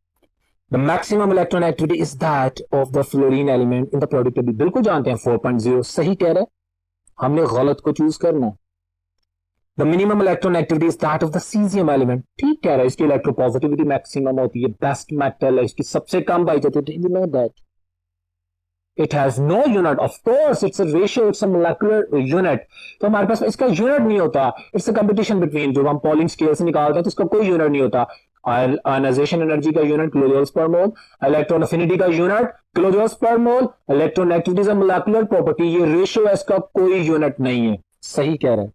The maximum electronegatiivity is that of the fluorine element in the periodic table. बिल्कुल जानते हैं 4.0 सही कह रहे हैं, हमने गलत को चूज करना। The minimum electronegatiivity is that of the cesium element. ठीक कह रहा है, इसकी इलेक्ट्रोपॉजिटिविटी मैक्सिमम होती है, बेस्ट मेटल है, इसकी सबसे कम पाई जाती है। You know that. It has no unit, of course, it's a ratio, it's a molecular unit. तो हमारे पास इसका यूनिट नहीं होता, it's a competition between, जो हम पॉलिंग स्केल से निकालते हैं तो इसका कोई यूनिट नहीं होता। आयोनाइजेशन एनर्जी का unit kilojoules per mole, electron affinity का unit kilojoules per mole, electronegativity is a molecular property, ये रेशियो है, इसका कोई यूनिट नहीं है। सही कह रहा है।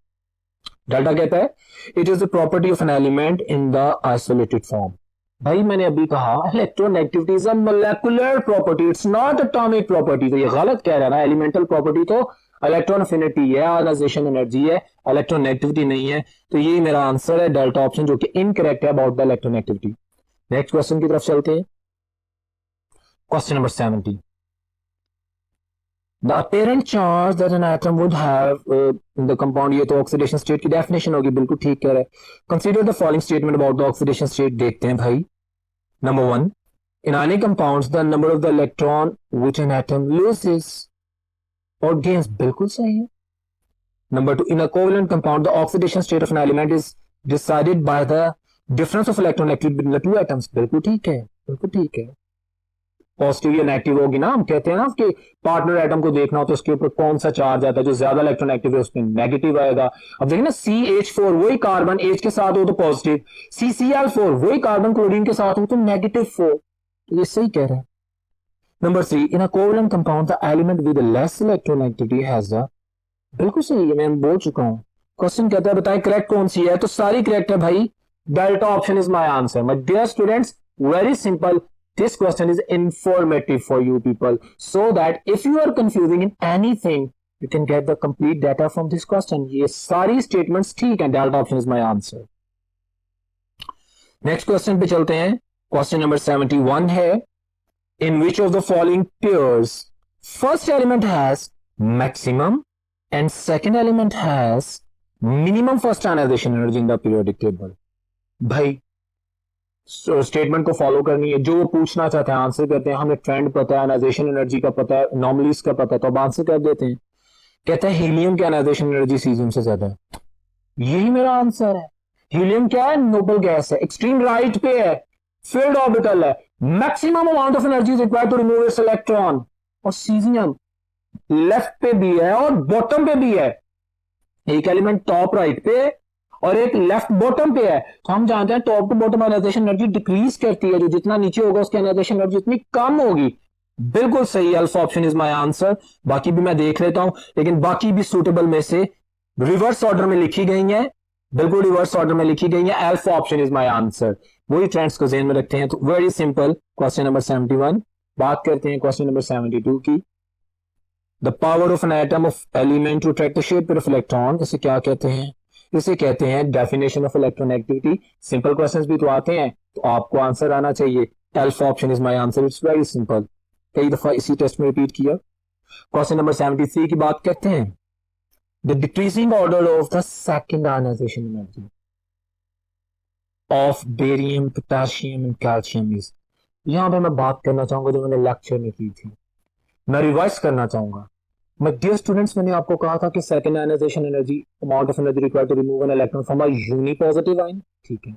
डेल्टा कहता है it is the property of an element in the isolated form. भाई मैंने अभी कहा electronegativity is a molecular property, it's not atomic property, तो ये गलत कह रहा है ना। एलिमेंटल प्रॉपर्टी तो इलेक्ट्रॉन अफिनिटी है, आयोनाइजेशन एनर्जी है, इलेक्ट्रोनेगेटिविटी नहीं है, तो ये मेरा आंसर है डेल्टा ऑप्शन, जो कि इनकरेक्ट है about the electronegativity. Next question की तरफ चलते हैं। Question number 70। The apparent charge that an atom would have in the compound, ये तो ऑक्सीडेशन स्टेट की डेफिनेशन होगी, बिल्कुल ठीक कह रहा है। Consider the following statement about the oxidation state. देखते हैं भाई। Number 1, in ionic compounds the number of the electron which an atom loses or gains, बिल्कुल सही है। Number 2, in a covalent compound the oxidation state of an element is decided by the difference of electronegativity between the two atoms, बिल्कुल ठीक है, बिल्कुल ठीक है। Positive या नेगेटिव होगी ना, हम कहते हैं ना कि पार्टनर एटम को देखना हो तो उसके ऊपर कौन सा चार्ज आता है, जो ज्यादा इलेक्ट्रोनेगेटिव है उसमें नेगेटिव आएगा। अब देखिए ना, CH4 वही कार्बन H के साथ हो तो पॉजिटिव, CCl4 वही कार्बन क्लोरीन के साथ हो तो नेगेटिव 4, तो ये सही कह रहा है। Number 3, in a covalent compound the element with less electronegativity has the, बिल्कुल सही है, मैं बोल चुका हूं। क्वेश्चन कहता है बताएं करेक्ट कौन सी है, तो सारी करेक्ट है भाई, delta option is my answer. My dear students, very simple, this question is informative for you people, so that if you are confusing in anything you can get the complete data from this question। ये सारी statements ठीक है, delta option is my answer. Next question पे चलते हैं। Question number 71 है, in which of the following pairs first element has maximum and second element has minimum first ionization energy in the periodic table। भाई statement को follow करनी है, जो वो पूछना चाहते हैं आंसर करते हैं। हमें ट्रेंड पता है, आयोनाइजेशन एनर्जी का पता है, नॉर्मलीज का पता है, तो अब आंसर कर देते हैं। कहता है हीलियम की आयोनाइजेशन एनर्जी सीजियम से ज्यादा है, यही मेरा आंसर है। हीलियम क्या है? नोबल गैस है, एक्सट्रीम राइट पे है, फील्ड ऑर्बिटल है, maximum amount of energy required to remove its electron. और सीजियम लेफ्ट पे भी है और बॉटम पे भी है, एक एलिमेंट टॉप राइट पे और एक लेफ्ट बॉटम पे है। तो हम जानते हैं top to bottom ionization energy decrease करती है, जो जितना नीचे होगा उसकी आयोनाइजेशन एनर्जी उतनी कम होगी। बिल्कुल सही, alpha option is my answer. बाकी भी मैं देख लेता हूं, लेकिन बाकी भी सूटेबल में से रिवर्स ऑर्डर में लिखी गई हैं, बिल्कुल रिवर्स ऑर्डर में लिखी गई है। Alpha option is my answer. वही ट्रेंड्स को ध्यान में रखते हैं। तो वेरी सिंपल, क्वेश्चन नंबर 71 बात करते हैं क्वेश्चन नंबर 72 की। The power of an atom of element to track the shape of electron, इसे क्या कहते हैं? इसे कहते हैं definition of electron activity. Simple questions भी तो आते हैं, तो आपको आंसर आना चाहिए। Alpha option is my answer, it's very simple, कई दफा इसी टेस्ट में रिपीट किया। क्वेश्चन नंबर 73 की बात करते हैं। The decreasing order of the second ionization energy of barium, potassium and calcium is. यहां पर मैं बात करना चाहूंगा जो मैंने लेक्चर में की थी, मैं रिवाइज करना चाहूंगा। My dear students, मैंने आपको कहा था कि second ionization energy, amount of energy required to remove an electron from a unipositive ion, ठीक है।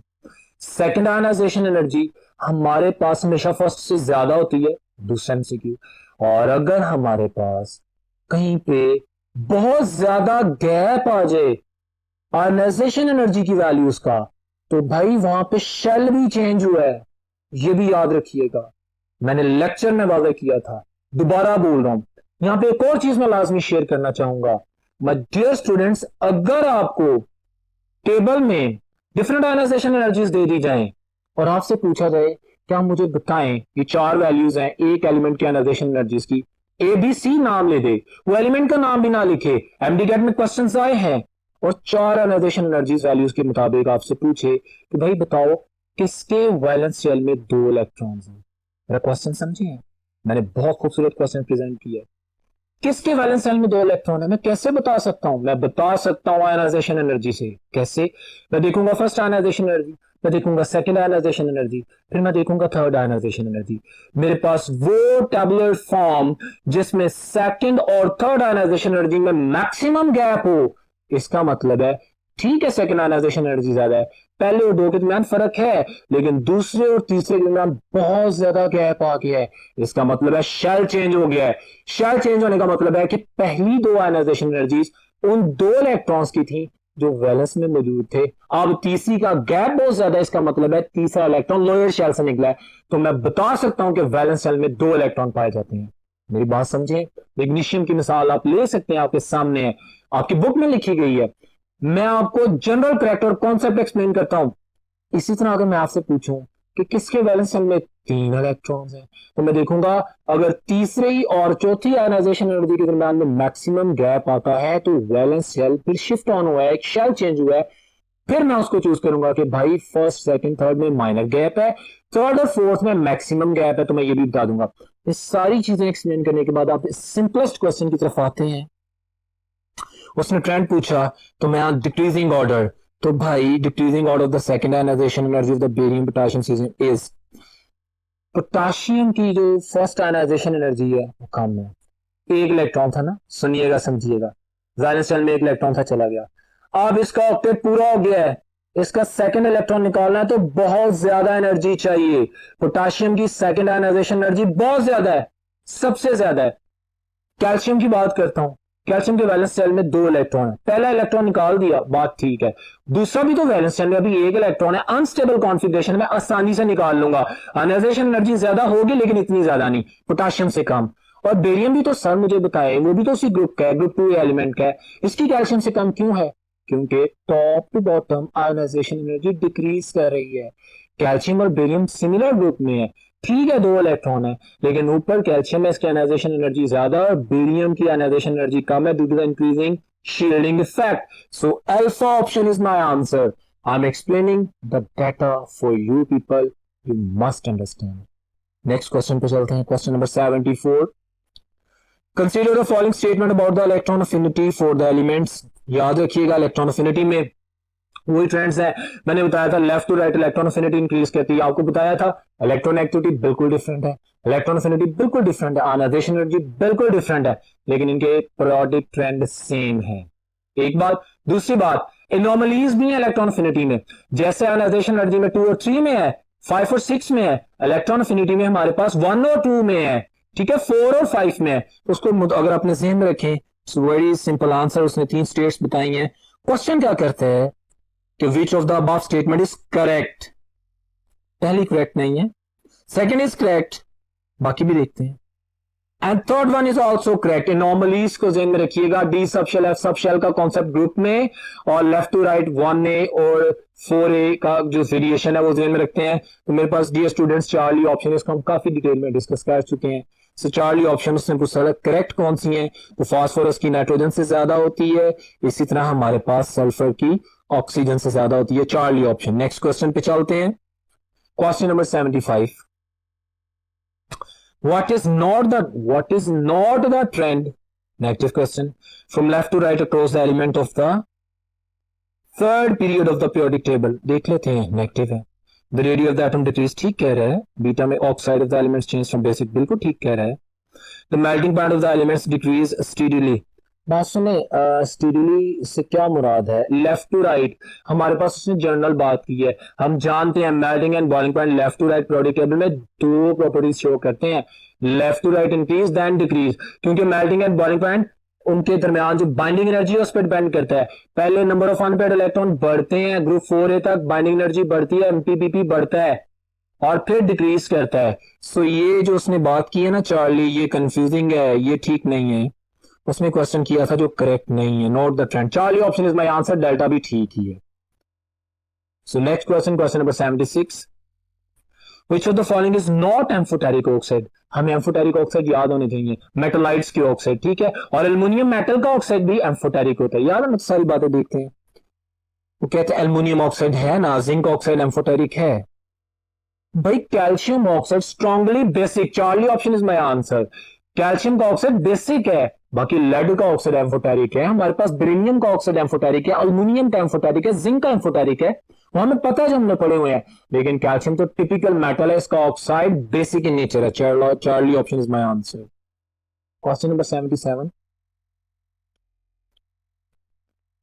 सेकंड आयनाइजेशन एनर्जी हमारे पास हमेशा फर्स्ट से ज्यादा होती है, दूसरा एमसीक्यू। और अगर हमारे पास कहीं पे बहुत ज्यादा गैप आ जाए आयनाइजेशन एनर्जी की वैल्यूज का, तो भाई वहां पे शेल भी चेंज हुआ है, ये भी याद रखिएगा। मैंने लेक्चर में वादा किया था, दोबारा बोल रहा हूं। यहां पे एक और चीज मैं लाजमी शेयर करना चाहूंगा। माय डियर स्टूडेंट्स, अगर आपको टेबल में डिफरेंट आयनाइजेशन एनर्जीज दे दी जाएं और आपसे पूछा जाए क्या मुझे बताएं, ये चार वैल्यूज हैं एक एलिमेंट की आयनाइजेशन एनर्जीज की, ए बी सी नाम ले दे, वो एलिमेंट का नाम भी ना लिखे, एमडीगेट में क्वेश्चंस आए हैं, और चार आयनाइजेशन एनर्जीज वैल्यूज के मुताबिक आपसे पूछे कि भाई बताओ किसके वैलेंस शेल में 2 इलेक्ट्रॉन्स हैं। मेरा क्वेश्चन समझिए, मैंने बहुत खूबसूरत क्वेश्चन प्रेजेंट किया। किसके वैलेंस शेल में 2 इलेक्ट्रॉन है? मैं कैसे बता सकता हूं? मैं बता सकता हूं आयनाइजेशन एनर्जी से। कैसे? मैं देखूंगा फर्स्ट आयनाइजेशन एनर्जी, मैं देखूंगा सेकंड आयनाइजेशन एनर्जी, फिर मैं देखूंगा थर्ड आयनाइजेशन एनर्जी। मेरे पास वो टेबुलर फॉर्म जिसमें सेकंड और थर्ड आयनाइजेशन एनर्जी में मैक्सिमम गैप हो, इसका मतलब है ठीक है सेकंड आयनाइजेशन एनर्जी ज्यादा है, पहले और दो के दरमियान फर्क है, लेकिन दूसरे और तीसरे के दरमियान बहुत ज्यादा गैप आ गया है। इसका मतलब है शेल चेंज हो गया है। शेल चेंज होने का मतलब है कि पहली 2 आयनाइजेशन एनर्जीज उन 2 इलेक्ट्रॉन्स की थी जो वैलेंस में मौजूद थे, अब तीसरी का गैप बहुत ज्यादा है, इसका मतलब है तीसरा इलेक्ट्रॉन लोअर शेल से निकला है। तो मैं बता सकता हूं कि वैलेंस शेल में 2 इलेक्ट्रॉन पाए जाते हैं। मेरी बात समझे? मैग्नीशियम की मिसाल आप ले सकते हैं, आपके सामने है, आपकी बुक में लिखी गई है। मैं आपको जनरल करैक्टर कॉन्सेप्ट एक्सप्लेन करता हूं। इसी तरह अगर मैं आपसे पूछूं कि किसके वैलेंस शेल में 3 इलेक्ट्रॉन्स हैं, तो मैं देखूंगा अगर तीसरी और चौथी आयनाइजेशन एनर्जी के दरमियान में मैक्सिमम गैप आता है तो वैलेंस शेल फिर शिफ्ट ऑन हुआ है, एक शेल चेंज हुआ है। फिर मैं उसको चूज करूंगा कि भाई फर्स्ट सेकंड थर्ड में माइनर गैप है, थर्ड और फोर्थ में मैक्सिमम गैप है, तो मैं ये भी बता दूंगा। ये सारी चीजें एक्सप्लेन करने के बाद आप सिंपलेस्ट क्वेश्चन की तरफ आते हैं। उसने ट्रेंड पूछा, तो मैं डिक्रीजिंग ऑर्डर, तो भाई decreasing order of the second ionization energy of the barium potassium is, potassium की जो फर्स्ट आयनाइजेशन एनर्जी है वो कम है, 1 इलेक्ट्रॉन था ना, सुनिएगा समझिएगा, वैलेंस शेल में 1 इलेक्ट्रॉन था, चला गया। अब इसका ऑक्टेट पूरा हो गया है, इसका सेकंड इलेक्ट्रॉन निकालना है तो बहुत ज्यादा एनर्जी चाहिए। पोटेशियम की सेकंड आयनाइजेशन एनर्जी बहुत ज्यादा है, सबसे ज्यादा है। कैल्शियम की बात करता हूं, कैल्शियम के वैलेंस शेल में 2 इलेक्ट्रॉन है, पहला इलेक्ट्रॉन निकाल दिया, बात ठीक है, दूसरा भी तो वैलेंस शेल में अभी 1 इलेक्ट्रॉन है, अनस्टेबल कॉन्फ़िगरेशन में आसानी से निकाल लूंगा। आयनाइजेशन एनर्जी ज्यादा होगी लेकिन इतनी ज्यादा नहीं, पोटेशियम से कम। और बेरियम भी तो सर मुझे बताए, वो भी तो उसी ग्रुप का है, ग्रुप 2 एलिमेंट का है, इसकी कैल्शियम से कम क्यों है? क्योंकि top to bottom ionization energy decrease कर रही है। कैल्शियम और बेरियम सिमिलर ग्रुप में है, ठीक है 2 इलेक्ट्रॉन है, लेकिन ऊपर कैल्शियम में इसकी आयनाइजेशन एनर्जी ज्यादा और बेरियम की आयनाइजेशन एनर्जी कम है due to the increasing shielding effect. So alpha option is my answer. I am explaining the data for you people, you must understand. Next question पे चलते हैं, question number 74। Consider the following statement about the electron affinity for the elements. याद रखिएगा electron affinity में वही trends है, मैंने बताया था left to right electron affinity increase करती है, आपको बताया था इलेक्ट्रॉन एक्टिविटी बिल्कुल डिफरेंट है, इलेक्ट्रॉन अफिनिटी बिल्कुल डिफरेंट है, आयनाइजेशन एनर्जी बिल्कुल डिफरेंट है, लेकिन इनके पीरियोडिक ट्रेंड सेम है। एक बात, दूसरी बात, एनोमलीज भी है इलेक्ट्रॉन अफिनिटी में, जैसे आयनाइजेशन एनर्जी में 2 और 3 में है, 5 और 6 में है, इलेक्ट्रॉन अफिनिटी में हमारे पास 1 और 2 में है, ठीक है, 4 और 5 में है। उसको अगर अपने ज़हन में रखें, वेरी सिंपल आंसर, उसने 3 स्टेट्स बताई हैं। क्वेश्चन क्या करते हैं कि which of the above statement is correct, पहली करेक्ट नहीं है, सेकंड इज करेक्ट, बाकी भी देखते हैं। And third one is also correct. Anomalies को ध्यान में रखिएगा, D sub shell F sub shell का कॉन्सेप्ट ग्रुप में, और लेफ्ट टू राइट 1A और 4A का जो वेरिएशन है वो ध्यान में रखते हैं। तो मेरे पास डियर स्टूडेंट्स चार्ली ऑप्शन है, इसको हम काफी डिटेल में डिस्कस कर चुके हैं। सो चार्ली ऑप्शन उसने पूछा करेक्ट कौन सी है, तो फास्फोरस की नाइट्रोजन से ज्यादा होती है, इसी तरह हमारे पास सल्फर की ऑक्सीजन से ज्यादा होती है, चार्ली ऑप्शन। नेक्स्ट क्वेश्चन पे चलते हैं, question number 75। What is not the trend? Negative question. From left to right across the element of the third period of the periodic table. देख लेते हैं, नेगेटिव है। The radii of the atom decrease, ठीक कह रहा है। Beta में oxide of the elements change from basic, बिल्कुल ठीक कह रहा है। The melting point of the elements decrease steadily. बात सुने, स्टीडली से क्या मुराद है? लेफ्ट टू राइट, हमारे पास उसने जनरल बात की है। हम जानते हैं melting and boiling point left to right periodic table में दो प्रॉपर्टीज शो करते हैं, left to right increase then decrease, क्योंकि मेल्टिंग एंड बॉइलिंग पॉइंट उनके दरमियान जो बाइंडिंग एनर्जी है उस पर डिपेंड करता है। पहले नंबर ऑफ अनपेयर्ड इलेक्ट्रॉन बढ़ते हैं, ग्रुप 4A तक बाइंडिंग एनर्जी बढ़ती है, एमपीपीपी बढ़ता है और फिर डिक्रीज करता है। सो ये जो उसने बात की है ना चार्ली, ये कंफ्यूजिंग है, ये ठीक नहीं है। उसमें क्वेश्चन किया था जो करेक्ट नहीं है। Note the trend, Charlie option is my answer, delta भी ठीक ही है। So next question, question number 76। Which of the following is not amphoteric oxide? हमें एम्फोटेरिक ऑक्साइड याद होने चाहिए, मेटलाइट्स की ऑक्साइड, ठीक है, और एल्युमिनियम मेटल का ऑक्साइड भी एम्फोटेरिक होता है। याद है, सारी बातें देखते हैं। वो कहते हैं एल्युमिनियम ऑक्साइड है ना, जिंक ऑक्साइड एम्फोटेरिक है भाई। Calcium oxide strongly basic, Charlie option is my answer. Calcium का ऑक्साइड बेसिक है, बाकी लेड का ऑक्साइड एम्फोटेरिक है। हमारे पास बेरिलियम का ऑक्साइड एम्फोटेरिक है, अल्युमिनियम का एम्फोटेरिक है, जिंक का एम्फोटेरिक है, वो हमें पता है जो हमने पढ़े हुए हैं। लेकिन कैल्शियम तो टिपिकल मेटल है, इसका ऑक्साइड बेसिक इन नेचर है। Charlie option is my answer. Question number 77।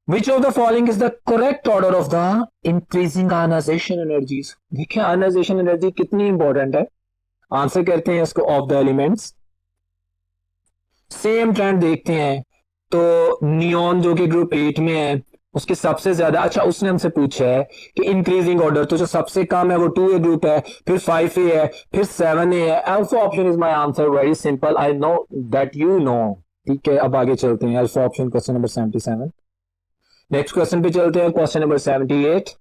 Which of the following is the correct order of the increasing ionization energies? देखिए आयनाइजेशन एनर्जी कितनी इंपॉर्टेंट है। आंसर करते हैं इसको, of the elements. Same trend देखते हैं, तो नियॉन जो कि ग्रुप 8 में है उसके सबसे ज्यादा, अच्छा उसने हमसे पूछा है कि इंक्रीजिंग ऑर्डर, तो जो सबसे कम है वो 2A ग्रुप है, फिर 5A है, फिर 7A है। Alpha option is my answer, very simple, I know that you know. ठीक है, अब आगे चलते हैं, alpha option, question number 77। Next question पे चलते हैं, question number 78।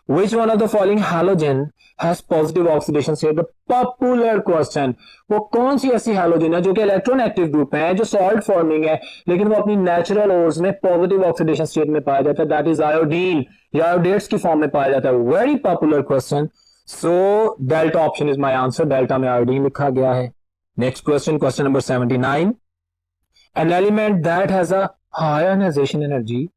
Which one of the following halogen has positive oxidation state? Popular question. वो कौन सी ऐसी हैलोजन है जो कि इलेक्ट्रॉन एक्टिव ग्रुप है, जो सॉल्ट फॉर्मिंग है, लेकिन वो अपनी नेचुरल ओर्स में पॉजिटिव ऑक्सीडेशन स्टेट में पाया जाता है? दैट इज आयोडीन, या आयोडेट्स की फॉर्म में पाया जाता है। Very popular question. So delta option is my answer, delta में आयोडीन लिखा गया है। Next question, question number 79। An element that has a high ionization energy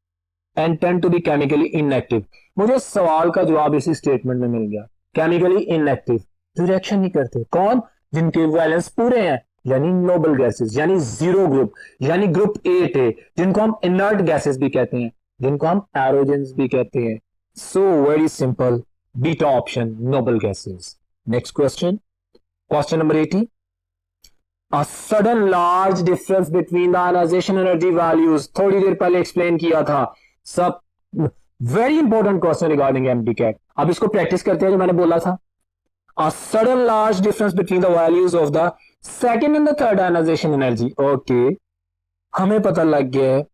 and tend to be chemically inactive. मुझे सवाल का जवाब इसी स्टेटमेंट में मिल गया, केमिकली इनएक्टिव, जो रिएक्शन नहीं करते। कौन? जिनके वैलेंस पूरे हैं, यानी नोबल गैसेस, यानी जीरो ग्रुप, यानी ग्रुप 8 है, जिनको हम इनर्ट गैसेस भी कहते हैं, जिनको हम एरोजेंस भी कहते हैं। So very simple, beta option, noble gases. Next question, question number 80। A sudden large difference between the ionization energy values, थोड़ी देर पहले एक्सप्लेन किया था सब। Very important question regarding MDCAT. अब इसको प्रैक्टिस करते हैं जो मैंने बोला था। A sudden large difference between the values of the second and the third ionization energy. Okay, हमें पता लग गया है।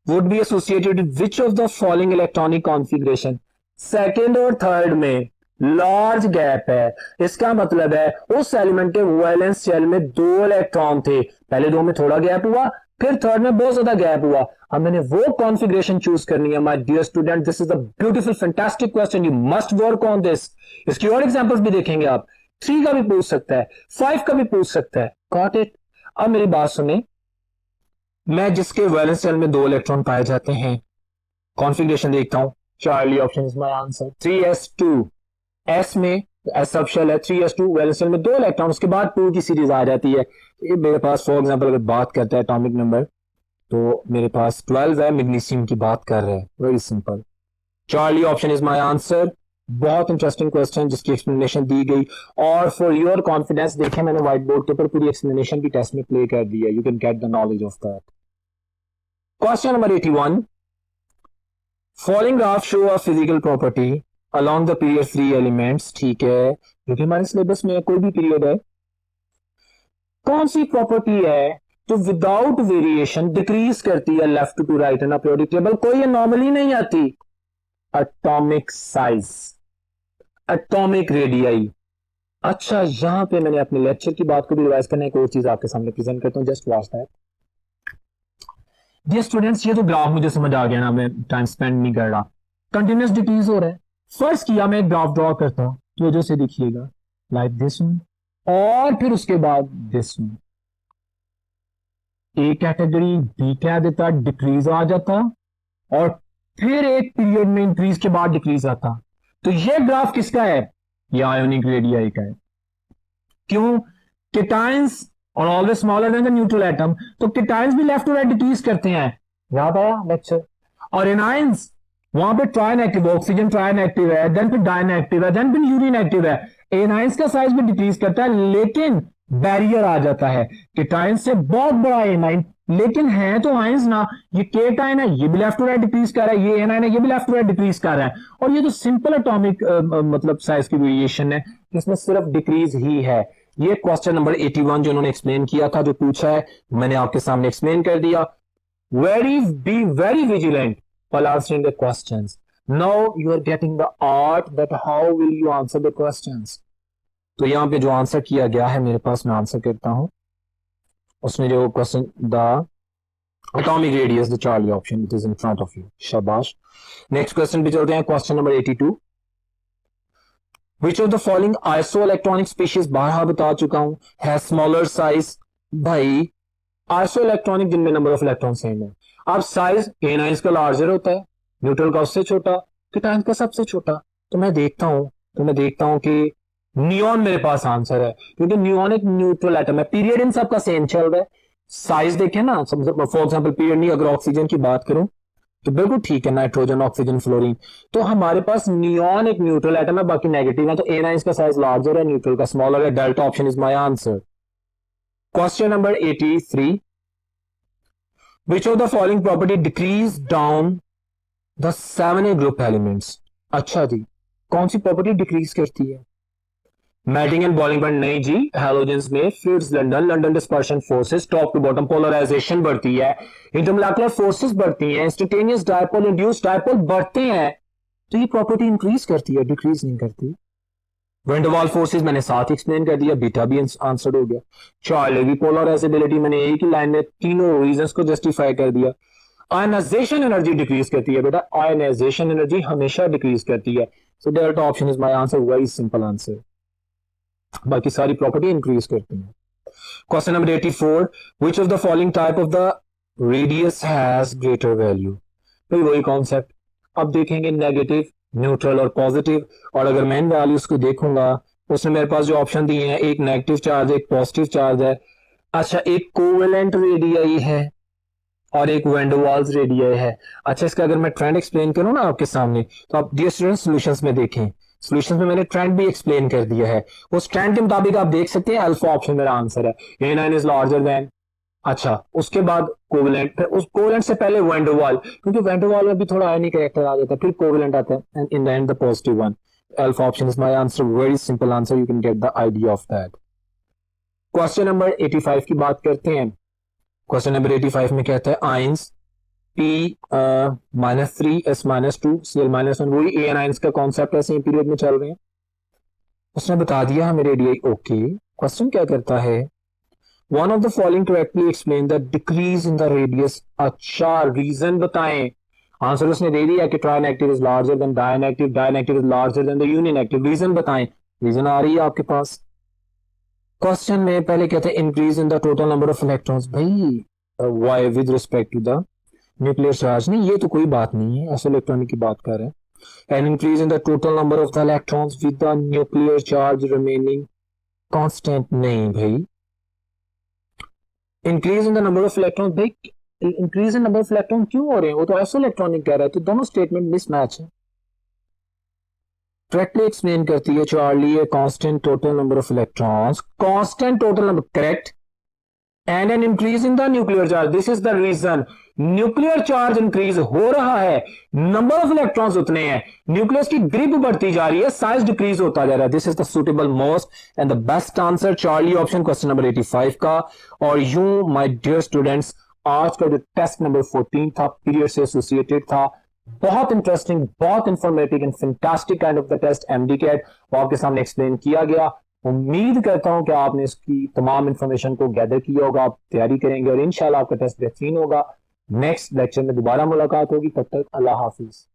Would be associated with which of the following electronic configuration? Second और थर्ड में लार्ज गैप है, इसका मतलब है उस एलिमेंट के वैलेंस शेल में 2 इलेक्ट्रॉन थे, पहले 2 में थोड़ा गैप हुआ, फिर थर्ड में बहुत ज्यादा गैप हुआ। अब मैंने वो कॉन्फ़िगरेशन चूज करनी है। My dear student, this is a beautiful fantastic question, you must work on this. इसकी और एग्जांपल्स भी देखेंगे आप, 3 का भी पूछ सकता है, 5 का भी पूछ सकता है। Got it? अब मेरी बात सुने, मैं जिसके वैलेंस शेल में 2 इलेक्ट्रॉन पाए जाते हैं, कॉन्फ़िगरेशन देखता हूं, Charlie option is my answer. 3s2, S में एस सब शेल है, 3s2 वैलेंस शेल में 2 इलेक्ट्रॉन, उसके बाद 2 की सीरीज आ जाती है। ये मेरे पास फॉर एग्जांपल अगर बात करता है एटॉमिक नंबर, तो मेरे पास 12 है, मैग्नीशियम की बात कर रहे हैं। Very simple, Charlie option is my answer. बहुत इंटरेस्टिंग क्वेश्चन जिसकी एक्सप्लेनेशन दी गई, और फॉर योर कॉन्फिडेंस देखें मैंने व्हाइट बोर्ड के ऊपर पूरी एक्सप्लेनेशन भी टेस्ट में प्ले कर दी है, you can get the knowledge of that. Question number 81। Following graph show a physical property along the period free elements, ठीक है, क्योंकि हमारे सिलेबस में कोई भी पीरियड है, कौन सी प्रॉपर्टी है जो विदाउट वेरिएशन डिक्रीज करती है left to right in periodic table? कोई अनोमली नहीं आती। Atomic size, atomic radii. अच्छा, यहां पे मैंने अपने लेक्चर की बात को भी रिवाइज करने एक और चीज आपके सामने प्रेजेंट करता हूं, just watch that. Dear students, ये तो ग्राफ मुझे समझ आ गया ना, मैं टाइम स्पेंड नहीं कर रहा। कंटिन्यूस डिक्रीज हो रहा है। फर्स्ट किया मैं एक ग्राफ ड्रॉ करता हूं, तो वजह से देखिएगा लाइक दिस वन, और फिर उसके बाद this one. A category B कह देता, डिक्रीज आ जाता, और फिर एक पीरियड में इंक्रीज के बाद डिक्रीज आता। तो ये ग्राफ किसका है? ये आयोनिक रेडियाई का है। क्यों? केटाइंस और always smaller than the neutral atom, तो केटाइंस भी लेफ्ट टू राइट डिक्रीज करते हैं, याद आया लेक्चर। और एनाइंस, वहां पे ट्राइन एक्टिव, ऑक्सीजन ट्राइन एक्टिव है, देन फिर डाइन एक्टिव है, देन फिर यूरिन एक्टिव है। एनाइंस का साइज भी डिक्रीज करता है, लेकिन बैरियर आ जाता है। केटाइंस से बहुत बड़ा एनाइन, लेकिन है तो आइंस ना। ये केटाइन है, ये भी लेफ्ट टू राइट डिक्रीज कर रहा है, ये एनाइन है, ये भी लेफ्ट टू राइट डिक्रीज कर रहा है। और ये तो सिंपल एटॉमिक मतलब साइज की वेरिएशन है, इसमें सिर्फ डिक्रीज ही है। ये क्वेश्चन नंबर 81 जो उन्होंने एक्सप्लेन किया था, जो पूछा है, मैंने आपके सामने एक्सप्लेन कर दिया। Be very vigilant while answering the questions. Now you are getting the art that how will you answer the questions. तो यहां पे जो आंसर किया गया है मेरे पास, मैं आंसर करता हूं। उसमें जो question, the atomic radius, the Charlie option, it is in front of you. शाबाश। नेक्स्ट क्वेश्चन पे चलते हैं, question number 82। Which of the following iso electronic species, बारह बता चुका हूं, है स्मॉलर साइज। भाई आइसो इलेक्ट्रॉनिक जिनमें नंबर ऑफ इलेक्ट्रॉन सेम है। अब साइज एनाइंस का लार्जर होता है, न्यूट्रल का उससे छोटा, केटाइंस का सबसे छोटा। तो मैं देखता हूं कि नियॉन मेरे पास आंसर है, क्योंकि नियॉन एक न्यूट्रल एटम है। पीरियड इन सबका सेम चल रहा है। साइज देखें ना, फॉर एग्जांपल पीरियड नहीं, अगर ऑक्सीजन की बात करूं तो बिल्कुल ठीक है, नाइट्रोजन, ऑक्सीजन, फ्लोरीन। तो हमारे पास नियॉन एक न्यूट्रल एटम है, बाकी नेगेटिव है, तो एनाइंस का साइज लार्जर है, न्यूट्रल का स्मॉलर है। Delta option is my answer. Question number 83। Which of the following property decrease down the 7A group elements? अच्छा जी, कौन सी प्रॉपर्टी डिक्रीज करती है? मेल्टिंग एंड बॉइलिंग पॉइंट नहीं जी। हैलोजेंस में fluids London dispersion forces, top to bottom polarization बढ़ती है, इंटरमोलेकुलर forces बढ़ती हैं, इंस्टेंटेनियस डायपोल, इंड्यूस्ड डायपोल बढ़ते हैं। तो ये प्रॉपर्टी इंक्रीज करती है, डिक्रीज नहीं करती। वेंडरवाल फोर्सेस मैंने साथ एक्सप्लेन कर दिया, बीटा भी आंसर हो गया। चार्ली पोलराइजेबिलिटी मैंने एक ही लाइन में तीनों रीजंस को जस्टिफाई कर दिया। आयनाइजेशन एनर्जी डिक्रीज करती है बेटा, आयनाइजेशन एनर्जी हमेशा डिक्रीज करती है। सो delta option is my answer, very simple answer. बाकी सारी प्रॉपर्टी इंक्रीज करती है। Question number 84। Which of the following type of the radius has greater value? भाई वही कॉन्सेप्ट। अब देखेंगे नेगेटिव, न्यूट्रल और पॉजिटिव, और अगर मैं इन वैल्यूज को देखूंगा, उसने मेरे पास जो ऑप्शन दिए हैं, एक नेगेटिव चार्ज है, एक पॉजिटिव चार्ज है। अच्छा, एक कोवेलेंट रेडियाई है और एक वैंडरवाल्स रेडियाई है। अच्छा, इसका अगर मैं ट्रेंड एक्सप्लेन करूं ना आपके सामने, तो आप डियर स्टूडेंट्स सॉल्यूशंस में देखें, सॉल्यूशंस में मैंने ट्रेंड भी एक्सप्लेन कर दिया है। उस ट्रेंड के मुताबिक आप देख सकते हैं अल्फा ऑप्शन मेरा आंसर है, A9 इज लार्जर देन। अच्छा, उसके बाद कोवेलेंट, फिर उस कोवेलेंट से पहले वैंडरवाल, क्योंकि वैंडरवाल में भी थोड़ा आयनिक कैरेक्टर आ जाता है, फिर कोवेलेंट आता है, and in the end the positive one. Alpha option is my answer, very simple answer, you can get the idea of that. Question number 85 की बात करते हैं। क्वेश्चन नंबर 85 में कहता है आयंस P-3 S-2 Cl-1, वही ए आयंस का concept है, सेम पीरियड में चल रहे हैं। उसने बता दिया हमें रेडियाई। ओके, क्वेश्चन क्या करता है, one of the following correctly explain the decrease in the radius. अच्छा, रीजन बताएं। आंसर उसने दे दिया कि tri active is larger than di active, di active is larger than the union active. Reason बताएं। रीजन आ रही है आपके पास क्वेश्चन में। पहले कहते हैं increase in the total number of electrons. भाई why with respect to the nuclear charge? नहीं, ये तो कोई बात नहीं है, ऐसे इलेक्ट्रॉनिक की बात कर रहे हैं। And increase in the total number of the electrons with the nuclear charge remaining constant. नहीं भाई, increase in the number of electron, भाई increase in number of electron क्यों हो रहे हैं? वो तो ऐसे इलेक्ट्रॉनिक कह रहा है, तो दोनों स्टेटमेंट मिसमैच है। करेक्टली एक्सप्लेन करती है चार्ली, a constant total number of electrons, constant total number, correct. And an increase in the nuclear charge, this is the reason. Nuclear charge increase हो रहा है, नंबर ऑफ इलेक्ट्रॉन्स उतने हैं, nucleus की ग्रिप बढ़ती जा रही है, साइज डिक्रीज होता जा रहा है। This is the suitable most and the best answer Charlie option, question number 85 का। और यूं माय डियर स्टूडेंट्स, आज का जो टेस्ट नंबर 14 था, पीरियड से एसोसिएटेड था, बहुत इंटरेस्टिंग, बहुत informative and fantastic kind of the test MD CAT आपके सामने एक्सप्लेन किया गया। उम्मीद करता हूं कि आपने इसकी तमाम इंफॉर्मेशन को गैदर किया होगा, आप तैयारी करेंगे और इंशाल्लाह आपका टेस्ट बेहतरीन होगा। नेक्स्ट लेक्चर में दोबारा मुलाकात होगी, तब तक अल्लाह हाफिज।